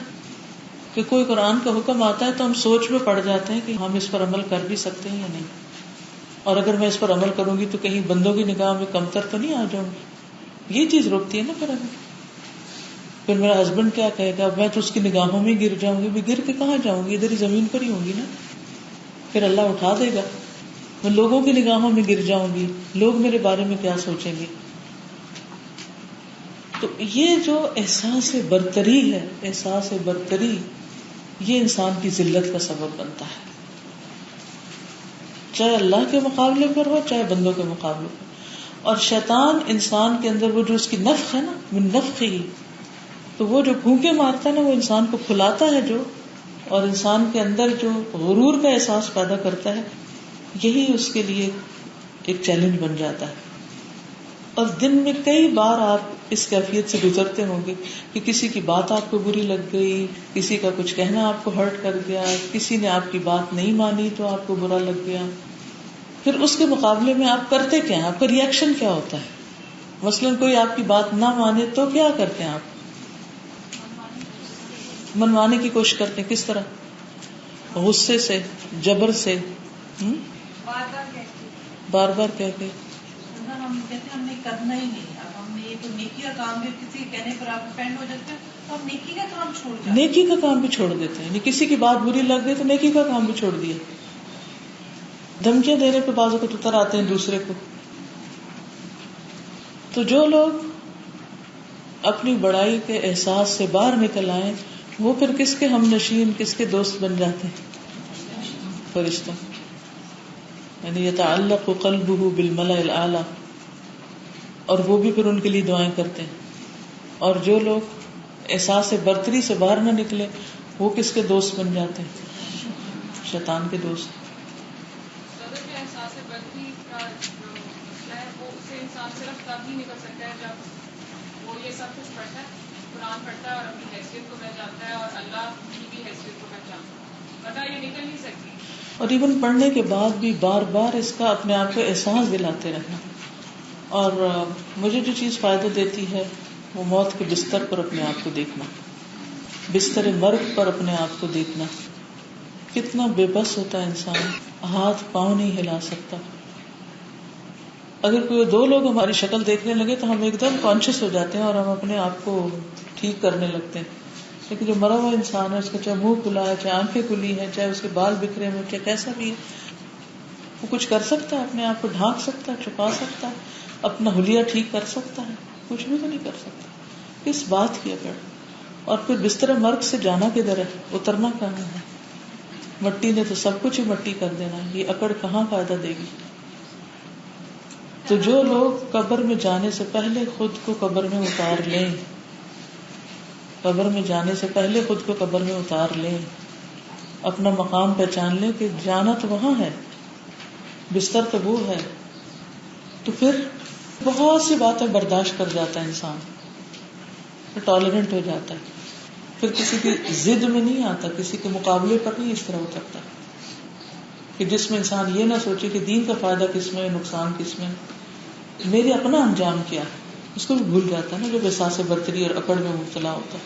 کہ کوئی قرآن کا حکم آتا ہے تو ہم سوچ میں پڑ جاتے ہیں کہ ہم اس پر عمل کر بھی سکتے ہیں یا نہیں, اور اگر میں اس پر عمل کروں گی تو کہیں بندوں کی نگاہ میں کمتر تو نہیں آ جاؤں گی. یہ چیز روکتی ہے نا پھر ہمیں. پھر میرا ہسبینڈ کیا کہے گا, میں تو اس کی نگاہوں میں گر جاؤں گی. بھی گر کے کہاں جاؤں گی, ادھر ہی زمین پر ہی ہوں گی نا. پھر اللہ اٹھا دے گا. میں لوگوں کی نگاہوں میں گر جاؤں گی, لوگ میرے بارے میں کیا سوچیں گے. تو یہ جو احساس برتری ہے, احساس برتری, یہ انسان کی ذلت کا سبب بنتا ہے, چاہے اللہ کے مقابلے پر ہو چاہے بندوں کے مقابلے پر. اور شیطان انسان کے اندر وہ جو اس کی نفخ ہے نا, من نفخہ ہی, تو وہ جو پھونکے مارتا ہے نا, وہ انسان کو کھلاتا ہے جو, اور انسان کے اندر جو غرور کا احساس پیدا کرتا ہے, یہی اس کے لیے ایک چیلنج بن جاتا ہے. اور دن میں کئی بار آپ اس کیفیت سے گزرتے ہوں گے کہ کسی کی بات آپ کو بری لگ گئی, کسی کا کچھ کہنا آپ کو ہرٹ کر گیا, کسی نے آپ کی بات نہیں مانی تو آپ کو برا لگ گیا. پھر اس کے مقابلے میں آپ کرتے کیا ہیں, آپ کا ریئیکشن کیا ہوتا ہے؟ مثلاً کوئی آپ کی بات نہ مانے تو کیا کرتے ہیں آپ؟ منوانے کی کوشش کرتے ہیں. کس طرح؟ غصے سے, جبر سے, بار بار کہہ کے. ہم کہتے ہیں ہم نے کرنا ہی نہیں, اب ہم نے یہ تو نیکی کا کام بھی کسی کہنے پر آپ ڈپینڈ ہو جاتے ہیں, تو ہم نیکی کا کام چھوڑ جاتے ہیں. نیکی کا کام بھی چھوڑ دیتے ہیں. کسی کی بات بری لگ گئی تو نیکی کا کام بھی چھوڑ دیا. دھمکیاں دینے پہ بازو کو اتر آتے ہیں دوسرے کو. تو جو لوگ اپنی بڑائی کے احساس سے باہر نکل آئیں, وہ پھر کس کے ہم نشین, کس کے دوست بن جاتے ہیں؟ فرشتوں. یعنی یتعلق قلبہ بالملأ الاعلی, اور وہ بھی پھر ان کے لیے دعائیں کرتے ہیں. اور جو لوگ احساس برتری سے باہر نہ نکلے, وہ کس کے دوست بن جاتے ہیں؟ شیطان کے دوست. احساس برتری کا جو مسئلہ ہے وہ اس سے انسان صرف تب ہی نکل سکتا ہے جب وہ یہ سب کچھ پڑھتا ہے, قرآن پڑھتا ہے اور اپنی حیثیت کو پہچانتا ہے اور اللہ کی بھی حیثیت کو پہچانتا ہے, ورنہ یہ نکل نہیں سکتی. اور ایون پڑھنے کے بعد بھی بار بار اس کا اپنے آپ کو احساس دلاتے رہنا. اور مجھے جو چیز فائدہ دیتی ہے وہ موت کے بستر پر اپنے آپ کو دیکھنا, بستر مرگ پر اپنے آپ کو دیکھنا. کتنا بے بس ہوتا ہے انسان, ہاتھ پاؤں نہیں ہلا سکتا. اگر کوئی 2 لوگ ہماری شکل دیکھنے لگے تو ہم ایک دم کانشیس ہو جاتے ہیں اور ہم اپنے آپ کو ٹھیک کرنے لگتے ہیں. لیکن جو مرا ہوا انسان ہے, اس کا چاہے منہ کھلا ہے, چاہے آنکھیں کھلی ہیں, چاہے اس کے بال بکھرے ہوئے, چاہے کیسا بھی ہے, وہ کچھ کر سکتا ہے, اپنے آپ کو ڈھانک سکتا ہے, چھپا سکتا ہے, اپنا حلیہ ٹھیک کر سکتا ہے, کچھ بھی تو نہیں کر سکتا. اس بات کی اکڑ. اور پھر بستر مرگ سے جانا کدھر ہے, اترنا کہاں ہے؟ مٹی نے تو سب کچھ ہی مٹی کر دینا, یہ اکڑ کہاں فائدہ دے گی؟ تو جو لوگ قبر میں جانے سے پہلے خود کو قبر میں اتار لیں, قبر میں جانے سے پہلے خود کو قبر میں اتار لیں, اپنا مقام پہچان لیں کہ جانا تو وہاں ہے, بستر تو وہ ہے, تو پھر بہت سی باتیں برداشت کر جاتا ہے انسان, پھر ٹالرنٹ ہو جاتا ہے, پھر کسی کی ضد میں نہیں آتا, کسی کے مقابلے پر نہیں اس طرح اترتا کہ جس میں انسان یہ نہ سوچے کہ دین کا فائدہ کس میں, نقصان کس میں, میرے اپنا انجام کیا. اس کو بھی بھول جاتا ہے نا جب احساس برتری اور اکڑ میں مبتلا ہوتا ہے.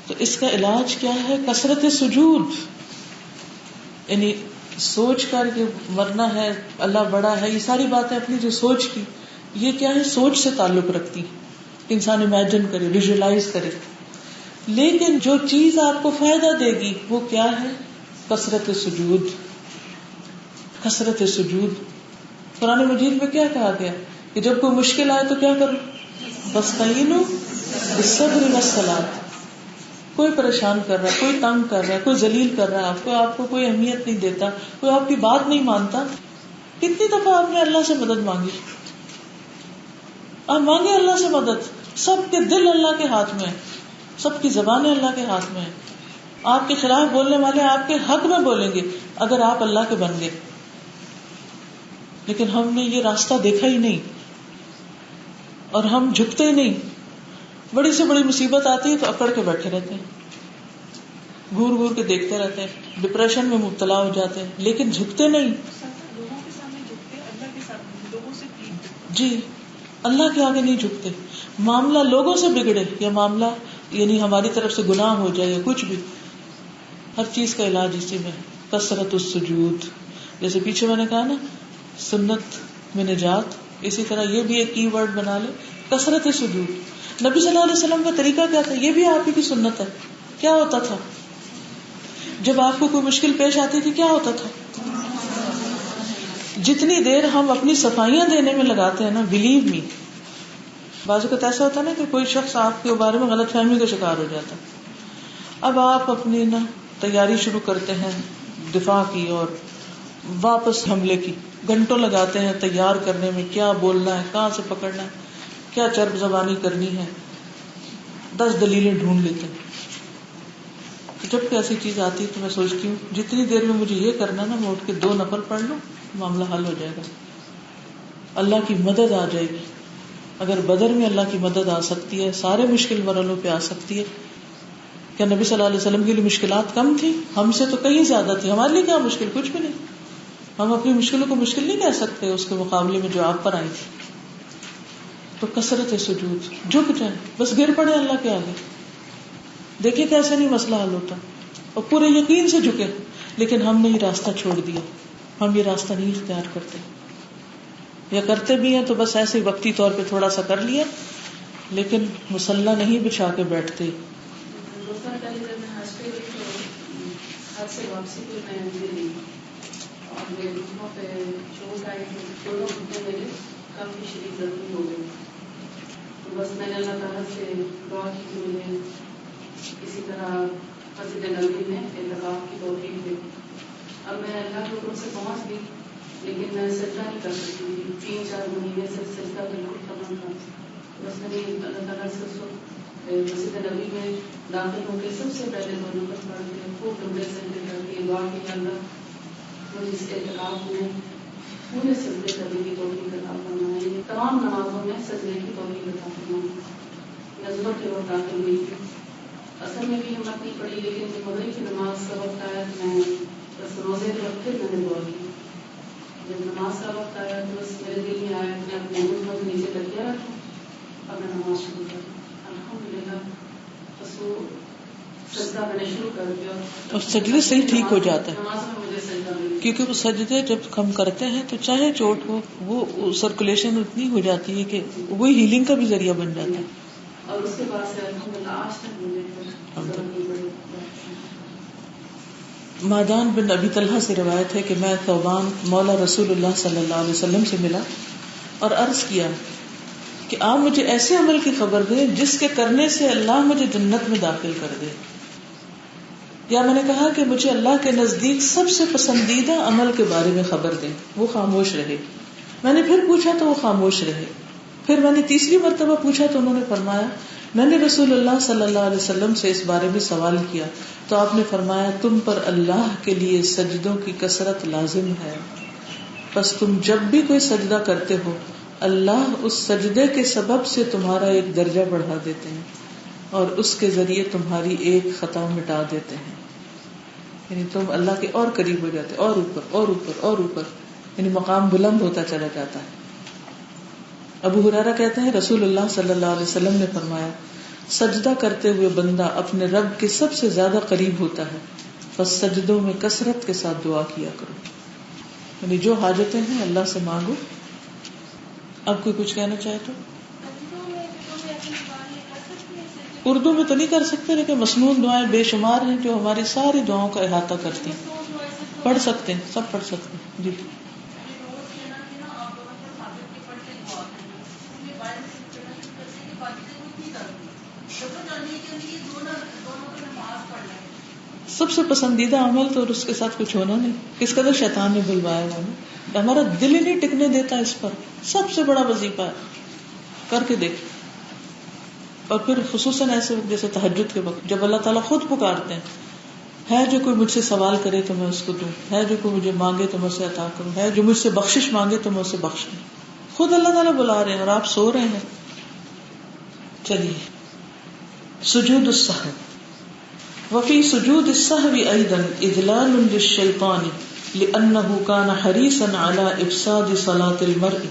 تو اس کا علاج کیا ہے؟ کثرت سجود. یعنی سوچ کر کہ مرنا ہے, اللہ بڑا ہے, یہ ساری باتیں اپنی جو سوچ کی, یہ کیا ہے, سوچ سے تعلق رکھتی. انسان امیجن کرے, ویژولائز کرے. لیکن جو چیز آپ کو فائدہ دے گی وہ کیا ہے؟ کثرت سجود. کثرت سجود. قرآن مجید میں کیا کہا گیا کہ جب کوئی مشکل آئے تو کیا کرو؟ بستعینوا بالصبر والصلاۃ. کوئی پریشان کر رہا ہے، کوئی تنگ کر رہا ہے، کوئی ذلیل کر رہا ہے آپ کو کوئی اہمیت نہیں دیتا، کوئی آپ کی بات نہیں مانتا، کتنی دفعہ آپ نے اللہ سے مدد مانگی؟ آپ مانگے اللہ سے مدد. سب کے دل اللہ کے ہاتھ میں ہے، سب کی زبانیں اللہ کے ہاتھ میں ہے. آپ کے خلاف بولنے والے آپ کے حق میں بولیں گے اگر آپ اللہ کے بن گئے. لیکن ہم نے یہ راستہ دیکھا ہی نہیں اور ہم جھکتے ہی نہیں. بڑی سے بڑی مصیبت آتی ہے تو اکڑ کے بیٹھے رہتے ہیں، گور گور کے دیکھتے رہتے ہیں، ڈپریشن میں مبتلا ہو جاتے ہیں، لیکن جھکتے نہیں. لوگوں کے سامنے جھکتے، اللہ کے سامنے لوگوں سے پیٹ. جی، اللہ کے آگے نہیں جھکتے. معاملہ لوگوں سے بگڑے یا معاملہ یعنی ہماری طرف سے گناہ ہو جائے یا کچھ بھی، ہر چیز کا علاج اسی میں ہے. کثرت السجود، جیسے پیچھے میں نے کہا نا سنت میں نجات، اسی طرح یہ بھی ایک کی ورڈ بنا لے، کثرت سجود. نبی صلی اللہ علیہ وسلم کا طریقہ کیا تھا؟ یہ بھی آپ ہی کی سنت ہے. کیا ہوتا تھا جب آپ کو کوئی مشکل پیش آتی تھی؟ کیا ہوتا تھا؟ جتنی دیر ہم اپنی صفائیاں دینے میں لگاتے ہیں نا، بلیو می، بعض اوقات ایسا ہوتا ہے نا کہ کوئی شخص آپ کے بارے میں غلط فہمی کا شکار ہو جاتا ہے. اب آپ اپنی نا تیاری شروع کرتے ہیں دفاع کی اور واپس حملے کی، گھنٹوں لگاتے ہیں تیار کرنے میں، کیا بولنا ہے، کہاں سے پکڑنا ہے، کیا چرب زبانی کرنی ہے، 10 دلیلیں ڈھونڈ لیتے ہیں. جب کہ ایسی چیز آتی ہے تو میں سوچتی ہوں جتنی دیر میں مجھے یہ کرنا نا، میں اٹھ کے 2 نفل پڑھ لوں، معاملہ حل ہو جائے گا، اللہ کی مدد آ جائے گی. اگر بدر میں اللہ کی مدد آ سکتی ہے، سارے مشکل مرحلوں پہ آ سکتی ہے، کیا نبی صلی اللہ علیہ وسلم کے لیے مشکلات کم تھی؟ ہم سے تو کہیں زیادہ تھی. ہمارے لیے کیا مشکل؟ کچھ بھی نہیں. ہم اپنی مشکلوں کو مشکل نہیں کہہ سکتے اس کے مقابلے میں جو آپ پر آئی تھی. تو کثرت سجود، جھک جائیں، بس گر پڑے اللہ کے آگے، دیکھیں کیسے نہیں مسئلہ حل ہوتا، اور پورے یقین سے جھکے. لیکن ہم نے یہ راستہ چھوڑ دیا، ہم یہ راستہ نہیں اختیار کرتے، یا کرتے بھی ہیں تو بس ایسے وقتی طور پہ تھوڑا سا کر لیا، لیکن مسلح نہیں بچھا کے بیٹھتے. دوستوں پہلے جب میں حج پہ گئی تو حج سے واپسی پہ میں گری اور میرے گھٹنوں پہ چوٹ آئی، تو دونوں گھٹنے میرے کافی شدید زخمی ہو گئے. تو بس میں نے اللہ تعالیٰ سے دعا کی کہ مجھے کسی طرح مسجد نبوی میں اعتکاف کی توفیق دے. اب میں اللہ کے حکم سے پہنچ گئی، لیکن میں سجدہ نہیں کر سکتی تھی. 3-4 مہینے سے سجدہ بالکل ختم تھا. بس میں نے اللہ تعالیٰ سے مسجد نبی میں داخل ہو کے سب سے پہلے 2 نمبر پڑھ کے خوب ڈبے سجدے کر کے دعا کی، اللہ مجھے اس اعتکاف میں پورے سجدے کرنے کی توفیق عطا فرمائے، یعنی تمام نمازوں میں سجدے کی توفیق عطا فرمائے. میں ظہر کے وقت داخل ہوئی تھی، اصل میں بھی ہمت نہیں پڑی، لیکن جب مغرب کی نماز کا وقت آیا تو میں بس روزے کے وقت پھر میں نے دعا کی. جب نماز کا وقت آیا تو بس میرے دل میں آیا کہ اپنے گھٹنوں کے نیچے تکیہ رکھوں اور میں نماز شروع کر. الحمدللہ بس وہ سجدہ میں نے شروع کر دیا اور سجدے سے ہی ٹھیک ہو جاتا ہے، نماز میں مجھے سجدہ مل گیا. کیونکہ وہ سجدے جب ہم کرتے ہیں تو چاہے چوٹ ہو، وہ سرکولیشن اتنی ہو جاتی ہے کہ وہی ہیلنگ کا بھی ذریعہ بن جاتا ہے. اور اس کے بعد سے الحمدللہ آج تک مجھے ضرورت نہیں پڑی. مادان بن ابی طلحہ سے روایت ہے کہ میں ثوبان مولا رسول اللہ صلی اللہ علیہ وسلم سے ملا اور عرض کیا کہ آپ مجھے ایسے عمل کی خبر دیں جس کے کرنے سے اللہ مجھے جنت میں داخل کر دے. یا میں نے کہا کہ مجھے اللہ کے نزدیک سب سے پسندیدہ عمل کے بارے میں خبر دیں. وہ خاموش رہے. میں نے پھر پوچھا تو وہ خاموش رہے. پھر میں نے تیسری مرتبہ پوچھا تو انہوں نے فرمایا میں نے رسول اللہ صلی اللہ علیہ وسلم سے اس بارے میں سوال کیا تو آپ نے فرمایا تم پر اللہ کے لیے سجدوں کی کثرت لازم ہے، بس تم جب بھی کوئی سجدہ کرتے ہو اللہ اس سجدے کے سبب سے تمہارا ایک درجہ بڑھا دیتے ہیں اور اس کے ذریعے تمہاری ایک خطا مٹا دیتے ہیں. یعنی تم اللہ کے اور قریب ہو جاتے، اور اوپر اور اوپر اور اوپر، یعنی مقام بلند ہوتا چلا جاتا ہے. ابو ہریرہ کہتے ہیں رسول اللہ صلی اللہ علیہ وسلم نے فرمایا سجدہ کرتے ہوئے بندہ اپنے رب کے سب سے زیادہ قریب ہوتا ہے، بس سجدوں میں کثرت کے ساتھ دعا کیا کرو. یعنی جو حاجتیں ہیں اللہ سے مانگو. اب کوئی کچھ کہنا چاہے تو اردو میں تو نہیں کر سکتے، لیکن مسنون دعائیں بے شمار ہیں جو ہماری ساری دعاؤں کا احاطہ کرتی ہیں. پڑھ سکتے ہیں، سب پڑھ سکتے ہیں. جی سب سے پسندیدہ عمل تو اس کے ساتھ کچھ ہونا نہیں. کس قدر شیطان نے بلوایا ہوا ہے، ہمارا دل ہی نہیں ٹکنے دیتا اس پر. سب سے بڑا وظیفہ ہے، کر کے دیکھ. اور پھر خصوصاً ایسے وقت جیسے تہجد کے وقت جب اللہ تعالیٰ خود پکارتے ہیں، ہے جو کوئی مجھ سے سوال کرے تو میں اس کو دوں، ہے جو کوئی مجھے مانگے تو میں اسے عطا کروں، ہے جو مجھ سے بخشش مانگے تو میں اسے بخش دوں. خود اللہ تعالیٰ بلا رہے ہیں اور آپ سو رہے ہیں. چلیے سجود السہو. وفي سجود السهو أيضا إذلال للشيطان لأنه كان حريصا على إفساد صلاة المرء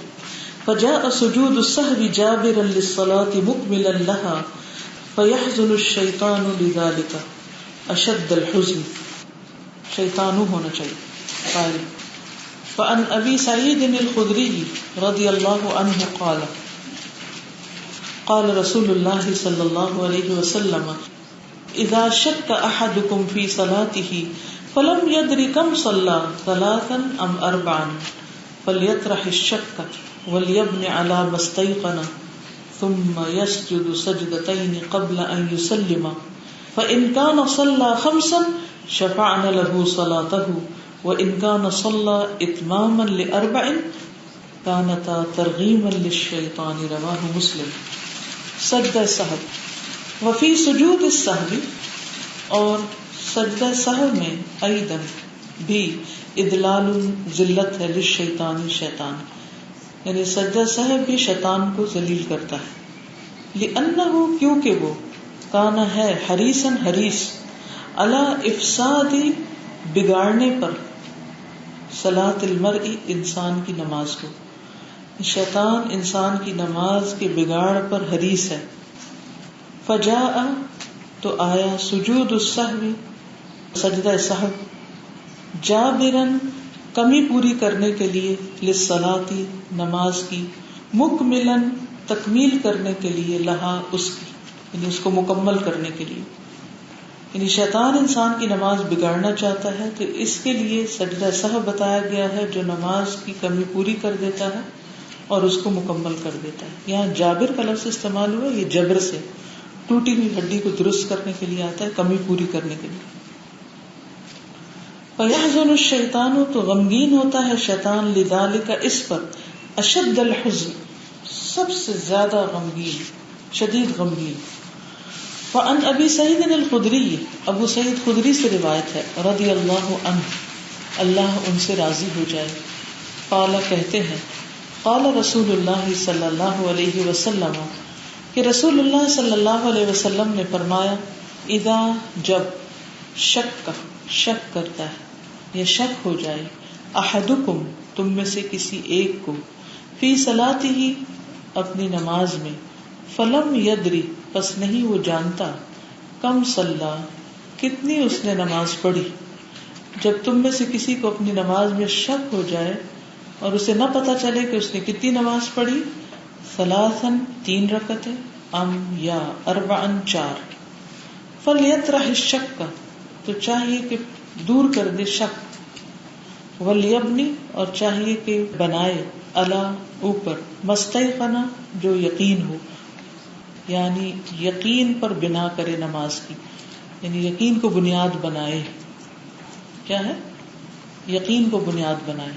فجاء سجود السهو جابرا للصلاة مكملا لها فيحزن الشيطان لذلك أشد الحزن. شیطان ہونا چاہیے قائل. فعن أبي سعيد الخدري رضي الله عنه قال قال رسول الله صلى الله عليه وسلم اذا شك احدكم في صلاته فلم يدر كم صلى ثلاثا ام اربعا فليطرح الشك وليبني على ما استيقن ثم يسجد سجدتين قبل ان يسلم فان كان صلى خمسا شفعنا له صلاته وان كان صلى اتماما لاربع كانتا ترغيما للشيطان. رواه مسلم. سجدہ سہو. وفی سجود السہو، اور سجدہ سہو میں ایضاً بھی ادلال ذلت ہے للشیطان شیطان، یعنی سجدہ سہو بھی شیطان کو ذلیل کرتا ہے. لأنہ کیونکہ وہ کانا ہے حریصاً حریص علی افساد بگاڑنے پر صلاۃ المرء انسان کی نماز کو. شیطان انسان کی نماز کے بگاڑ پر حریص ہے. فجاء تو آیا سجود السہو سجدہ سہو جابرن کمی پوری کرنے کے لیے للصلاۃ نماز کی مکملن تکمیل کرنے کے لیے لہا اس کی یعنی اس کو مکمل کرنے کے لیے. یعنی شیطان انسان کی نماز بگاڑنا چاہتا ہے تو اس کے لیے سجدہ سہو بتایا گیا ہے جو نماز کی کمی پوری کر دیتا ہے اور اس کو مکمل کر دیتا ہے. یہاں جابر کا لفظ استعمال ہوا، یہ جبر سے ٹوٹی ہوئی ہڈی کو درست کرنے کے لیے آتا ہے، کمی پوری کرنے کے لیے. فَيَحْزُنُ الشَّيْطَانُ تو غمگین ہوتا ہے شیطان لذالک اس پر اشد الحزن سب سے زیادہ غمگین شدید غمگین. فعن ابی سعید الخدری ابو سعید خدری سے روایت ہے رضی اللہ عنہ اللہ ان سے راضی ہو جائے. قال کہتے ہیں قال رسول اللہ صلی اللہ علیہ وسلم کہ رسول اللہ صلی اللہ علیہ وسلم نے فرمایا اذا جب شک کرتا ہے یا شک ہو جائے احدکم تم میں سے کسی ایک کو فی صلاتہ اپنی نماز میں فلم یدری پس نہیں وہ جانتا کم صلی کتنی اس نے نماز پڑھی. جب تم میں سے کسی کو اپنی نماز میں شک ہو جائے اور اسے نہ پتا چلے کہ اس نے کتنی نماز پڑھی، ثلاثاً 3 رکعتیں ام یا اربعاً 4، فلیطرح الشک تو چاہیے کہ دور کر دے شک، ولیبنی اور چاہیے کہ بنائے علی اوپر مستیقنا جو یقین ہو، یعنی یقین پر بنا کرے نماز کی، یعنی یقین کو بنیاد بنائے. کیا ہے؟ یقین کو بنیاد بنائے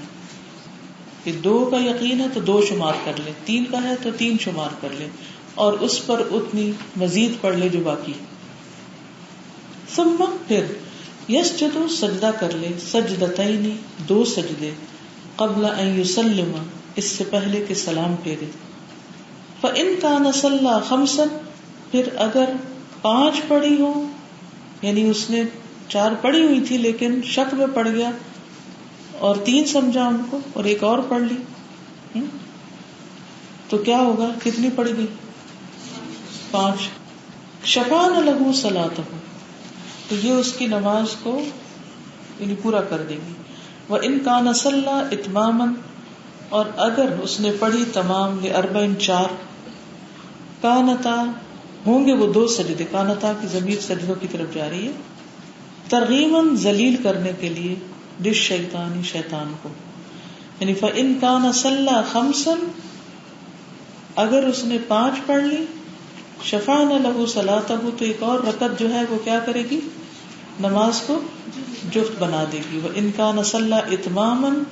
کہ 2 کا یقین ہے تو 2 شمار کر لے، 3 کا ہے تو 3 شمار کر لے اور اس پر اتنی مزید پڑھ لے جو باقی. ثم پھر یسجد سجدہ کر لے سجدتین 2 سجدے قبل ان یسلم اس سے پہلے کہ سلام پھیرے. فإن كان صلى 5 پھر اگر 5 پڑھی ہو یعنی اس نے 4 پڑھی ہوئی تھی لیکن شک میں پڑ گیا اور 3 سمجھا ان کو اور ایک اور پڑھ لی تو کیا ہوگا؟ کتنی پڑ گئی؟ 5. شفعنا له صلاته تو یہ اس کی نماز کو یعنی پورا کر دے گی. وإن كان صلى اتماما اور اگر اس نے پڑھی تمام لأربع 4 کانتا ہوں گے وہ 2 سجدے. کانتا کی ضمیر سجدوں کی طرف جا رہی ہے ترغیباً ذلیل کرنے کے لیے للشیطان شیطان کو. یعنی فإن كان صلى 5 اگر اس نے 5 پڑھ لی شفعنا له صلاته تو ایک اور رکعت جو ہے وہ کیا کرے گی؟ نماز کو جفت بنا دے گی. وَإِن كَانَ صَلَّى إِتْمَامًا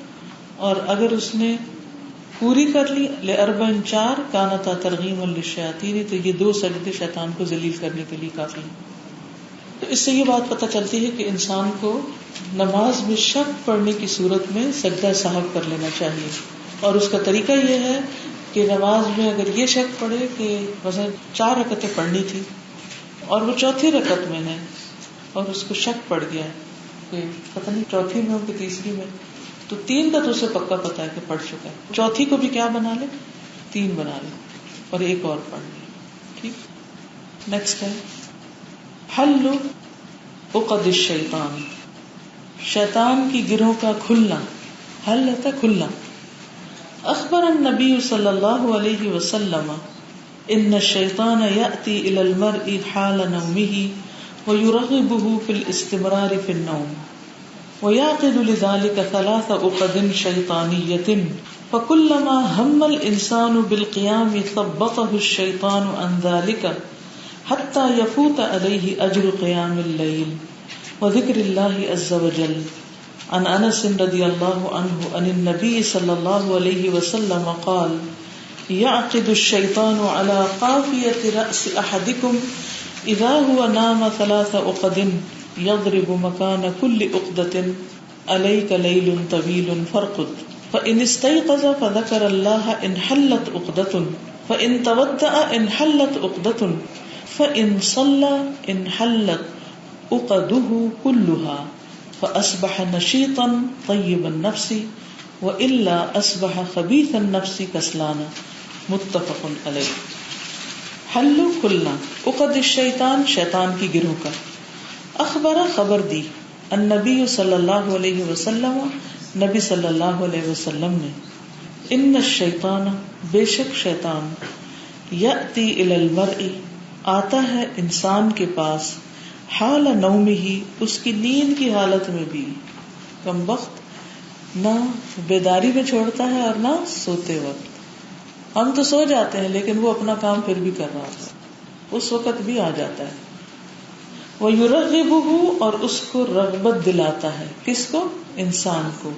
اور اگر اس نے پوری کر لی لأربع 4 كَانَتَا تَرْغِيمًا لِلشَّيَاطِينِ تو یہ 2 سجدے شیطان کو ذلیل کرنے کے لیے کافی ہیں. تو اس سے یہ بات پتہ چلتی ہے کہ انسان کو نماز میں شک پڑھنے کی صورت میں سجدہ سہو کر لینا چاہیے. اور اس کا طریقہ یہ ہے کہ نماز میں اگر یہ شک پڑے کہ مثلا 4 رکعتیں پڑھنی تھی اور وہ چوتھی رکعت میں ہے اور اس کو شک پڑ گیا کہ پتہ نہیں چوتھی میں ہو کہ تیسری میں, تو 3 کا تو اسے پکا پتا ہے کہ پڑھ چکا ہے, چوتھی کو بھی کیا بنا لے 3 بنا لے اور ایک اور پڑھ لے. ٹھیک. نیکسٹ ہے حل عقد الشیطان, شیطان کی گروہ کا کھلنا. حل ہوتا ہے کھلنا. اخبر النبی صلی اللہ علیہ وسلم ان الشیطان یأتی الی المرء حال نومه ويرغبه في الاستمرار في النوم ويعقد لذلك 3 عقد شیطانیة فكلما هم الانسان بالقيام ثبطه الشيطان عن ذلك حتى يفوت عليه اجر قيام الليل وذكر الله عز وجل. عن انس رضی اللہ عنہ عن النبی صلی اللہ علیہ وسلم قال يعقد الشيطان على قافية رأس احدكم اذا هو نام 3 عقد يضرب مكان كل عقدة عليك ليل طويل فارقد فإن استيقظ فذكر الله انحلت عقدة فإن تودع انحلت عقدة فإن صلى انحلت عقده كلها فأصبح نشيطا طيب النفس وإلا أصبح خبيث النفس كسلانا. متفق علیہ. حل کھلنا عقد الشیطان شیطان کی گروہ کا. اخبر خبر دی النبی صلی اللہ علیہ وسلم نبی صلی اللہ علیہ وسلم نے ان الشیطان بے شک شیطان یأتی الی المرء آتا ہے انسان کے پاس حال نومہ اس کی نیند کی حالت میں بھی. کم وقت نہ بیداری میں چھوڑتا ہے اور نہ سوتے وقت. ہم تو سو جاتے ہیں لیکن وہ اپنا کام پھر بھی کر رہا ہوتا ہے, اس وقت بھی آ جاتا ہے. وَيُرَغِّبُهُ اور اس کو رغبت دلاتا ہے. کس کو؟ انسان کو.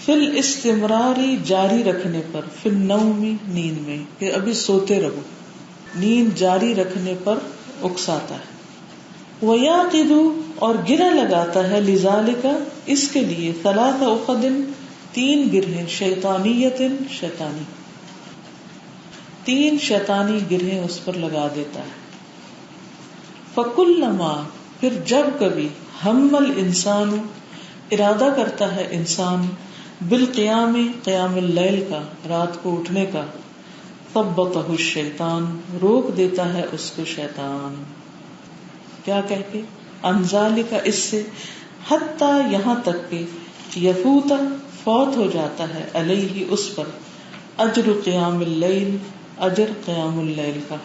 فی الاستمراری جاری رکھنے پر, فی النوم نیند میں, کہ ابھی سوتے رہو, نیند جاری رکھنے پر اکساتا ہے. وَيَعْقِدُ اور گرہ لگاتا ہے لذالک اس کے لیے 3 عقد 3 گرہیں شیطانیۃ شیطانی, 3 شیطانی گرہیں اس پر لگا دیتا ہے. فَكُلَّمَا پھر جب کبھی ہم الانسان ارادہ کرتا ہے انسان بالقیام قیام اللیل کا رات کو اٹھنے کا ثبتہ الشیطان روک دیتا ہے اس کو شیطان. کیا کہہ کے؟ انزال کا اس سے حتی یہاں تک کہ یفوت فوت ہو جاتا ہے علیہ اس پر اجر قیام اللیل اجر قیام اللیل کا,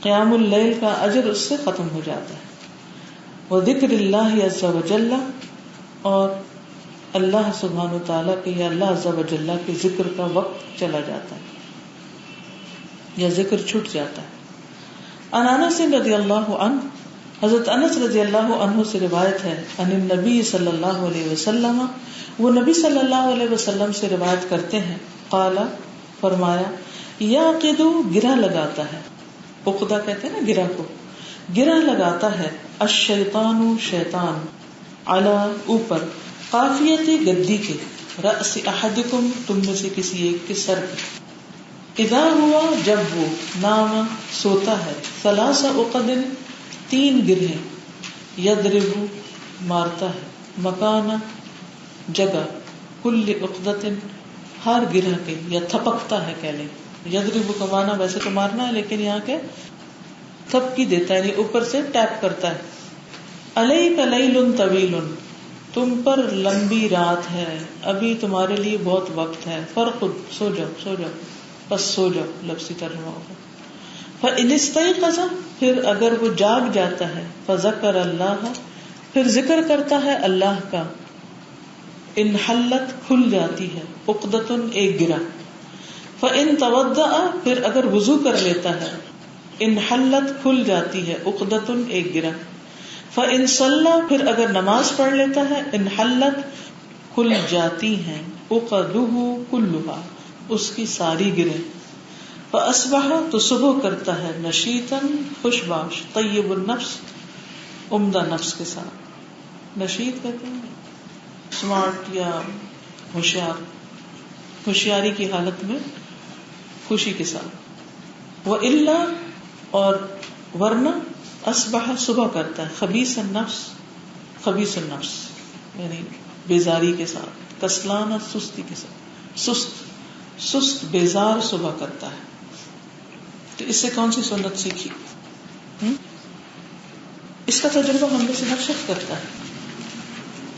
قیام اللیل کا اجر اس سے ختم ہو جاتا ہے. وذکر اللہ عز وجل اور اللہ سبحانہ و تعالیٰ کے یا اللہ عز وجل کے ذکر کا وقت چلا جاتا ہے یا ذکر چھٹ جاتا ہے. عن انس رضی اللہ عنہ حضرت انس رضی اللہ عنہ سے روایت ہے عن النبی صلی اللہ علیہ وسلم وہ نبی صلی اللہ علیہ وسلم سے روایت کرتے ہیں قال فرمایا یعقد گرہ لگاتا ہے, عقدہ کہتے ہیں نا گرہ کو, گرہ لگاتا ہے الشیطان شیطان علی اوپر قافیت گدی کے رأس احدکم تم میں سے کسی ایک کے سر کے. اذا ہوا جب وہ نام سوتا ہے 3 عقد 3 گرہیں یضرب مارتا ہے مکان جگہ کل عقدۃ ہر گرہ کے یا تھپکتا ہے کہہ لیں. یضرب کا معنی ویسے تو مارنا ہے لیکن یہاں کے تھپکی دیتا ہے یعنی اوپر سے ٹیپ کرتا ہے. علیک لیل طویل تم پر لمبی رات ہے ابھی تمہارے لیے بہت وقت ہے. فرقد سو جاؤ سو جاؤ بس سو جاؤ لفظی ترجمہ ہوگا. فإن استيقظ پھر اگر وہ جاگ جاتا ہے فذکر اللہ پھر ذکر کرتا ہے اللہ کا انحلت کھل جاتی ہے عقدۃ ایک گرہ. فإن توضأ پھر اگر وضو کر لیتا ہے انحلت کھل جاتی ہے عقدۃ ایک گرہ. فَإِن صَلَّى پھر اگر نماز پڑھ لیتا ہے انحلت کھل جاتی ہیں عقدہ کلھا اس کی ساری گرہیں. فَأَصْبَحَ تو صبح کرتا ہے نشیطاً خوش باش طیب النفس عمدہ نفس کے ساتھ. نشیط کہتے ہیں اسمارٹ یا ہوشیار، ہوشیاری کی حالت میں خوشی کے ساتھ. وَإِلَّا اور ورنہ اصبح صبح کرتا ہے خبیث النفس، خبیث النفس یعنی بیزاری کے ساتھ، کسلان اور سستی کے ساتھ، سست بیزار صبح کرتا ہے. تو اس سے کون سی سنت سیکھی؟ اس کا تجربہ ہم میں سے ہر شخص کرتا ہے.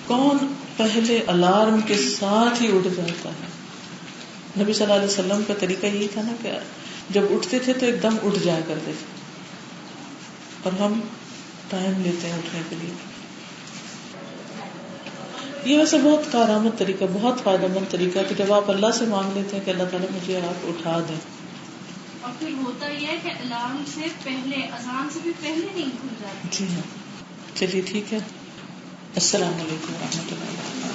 کون پہلے الارم کے ساتھ ہی اٹھ جاتا ہے؟ نبی صلی اللہ علیہ وسلم کا طریقہ یہی تھا نا کہ جب اٹھتے تھے تو ایک دم اٹھ جایا کرتے تھے، اور ہم ٹائم لیتے ہیں اٹھنے کے لیے. یہ ویسے بہت کارآمد طریقہ، بہت فائدہ مند طریقہ ہے کہ جب آپ اللہ سے مانگ لیتے ہیں کہ اللہ تعالیٰ مجھے آپ اٹھا دیں. اور پھر ہوتا یہ ہے کہ الارم سے پہلے، اذان سے بھی پہلے نہیں کھل جاتی. جی ہاں. چلیے ٹھیک ہے. السلام علیکم ورحمۃ اللہ وبرکاتہ.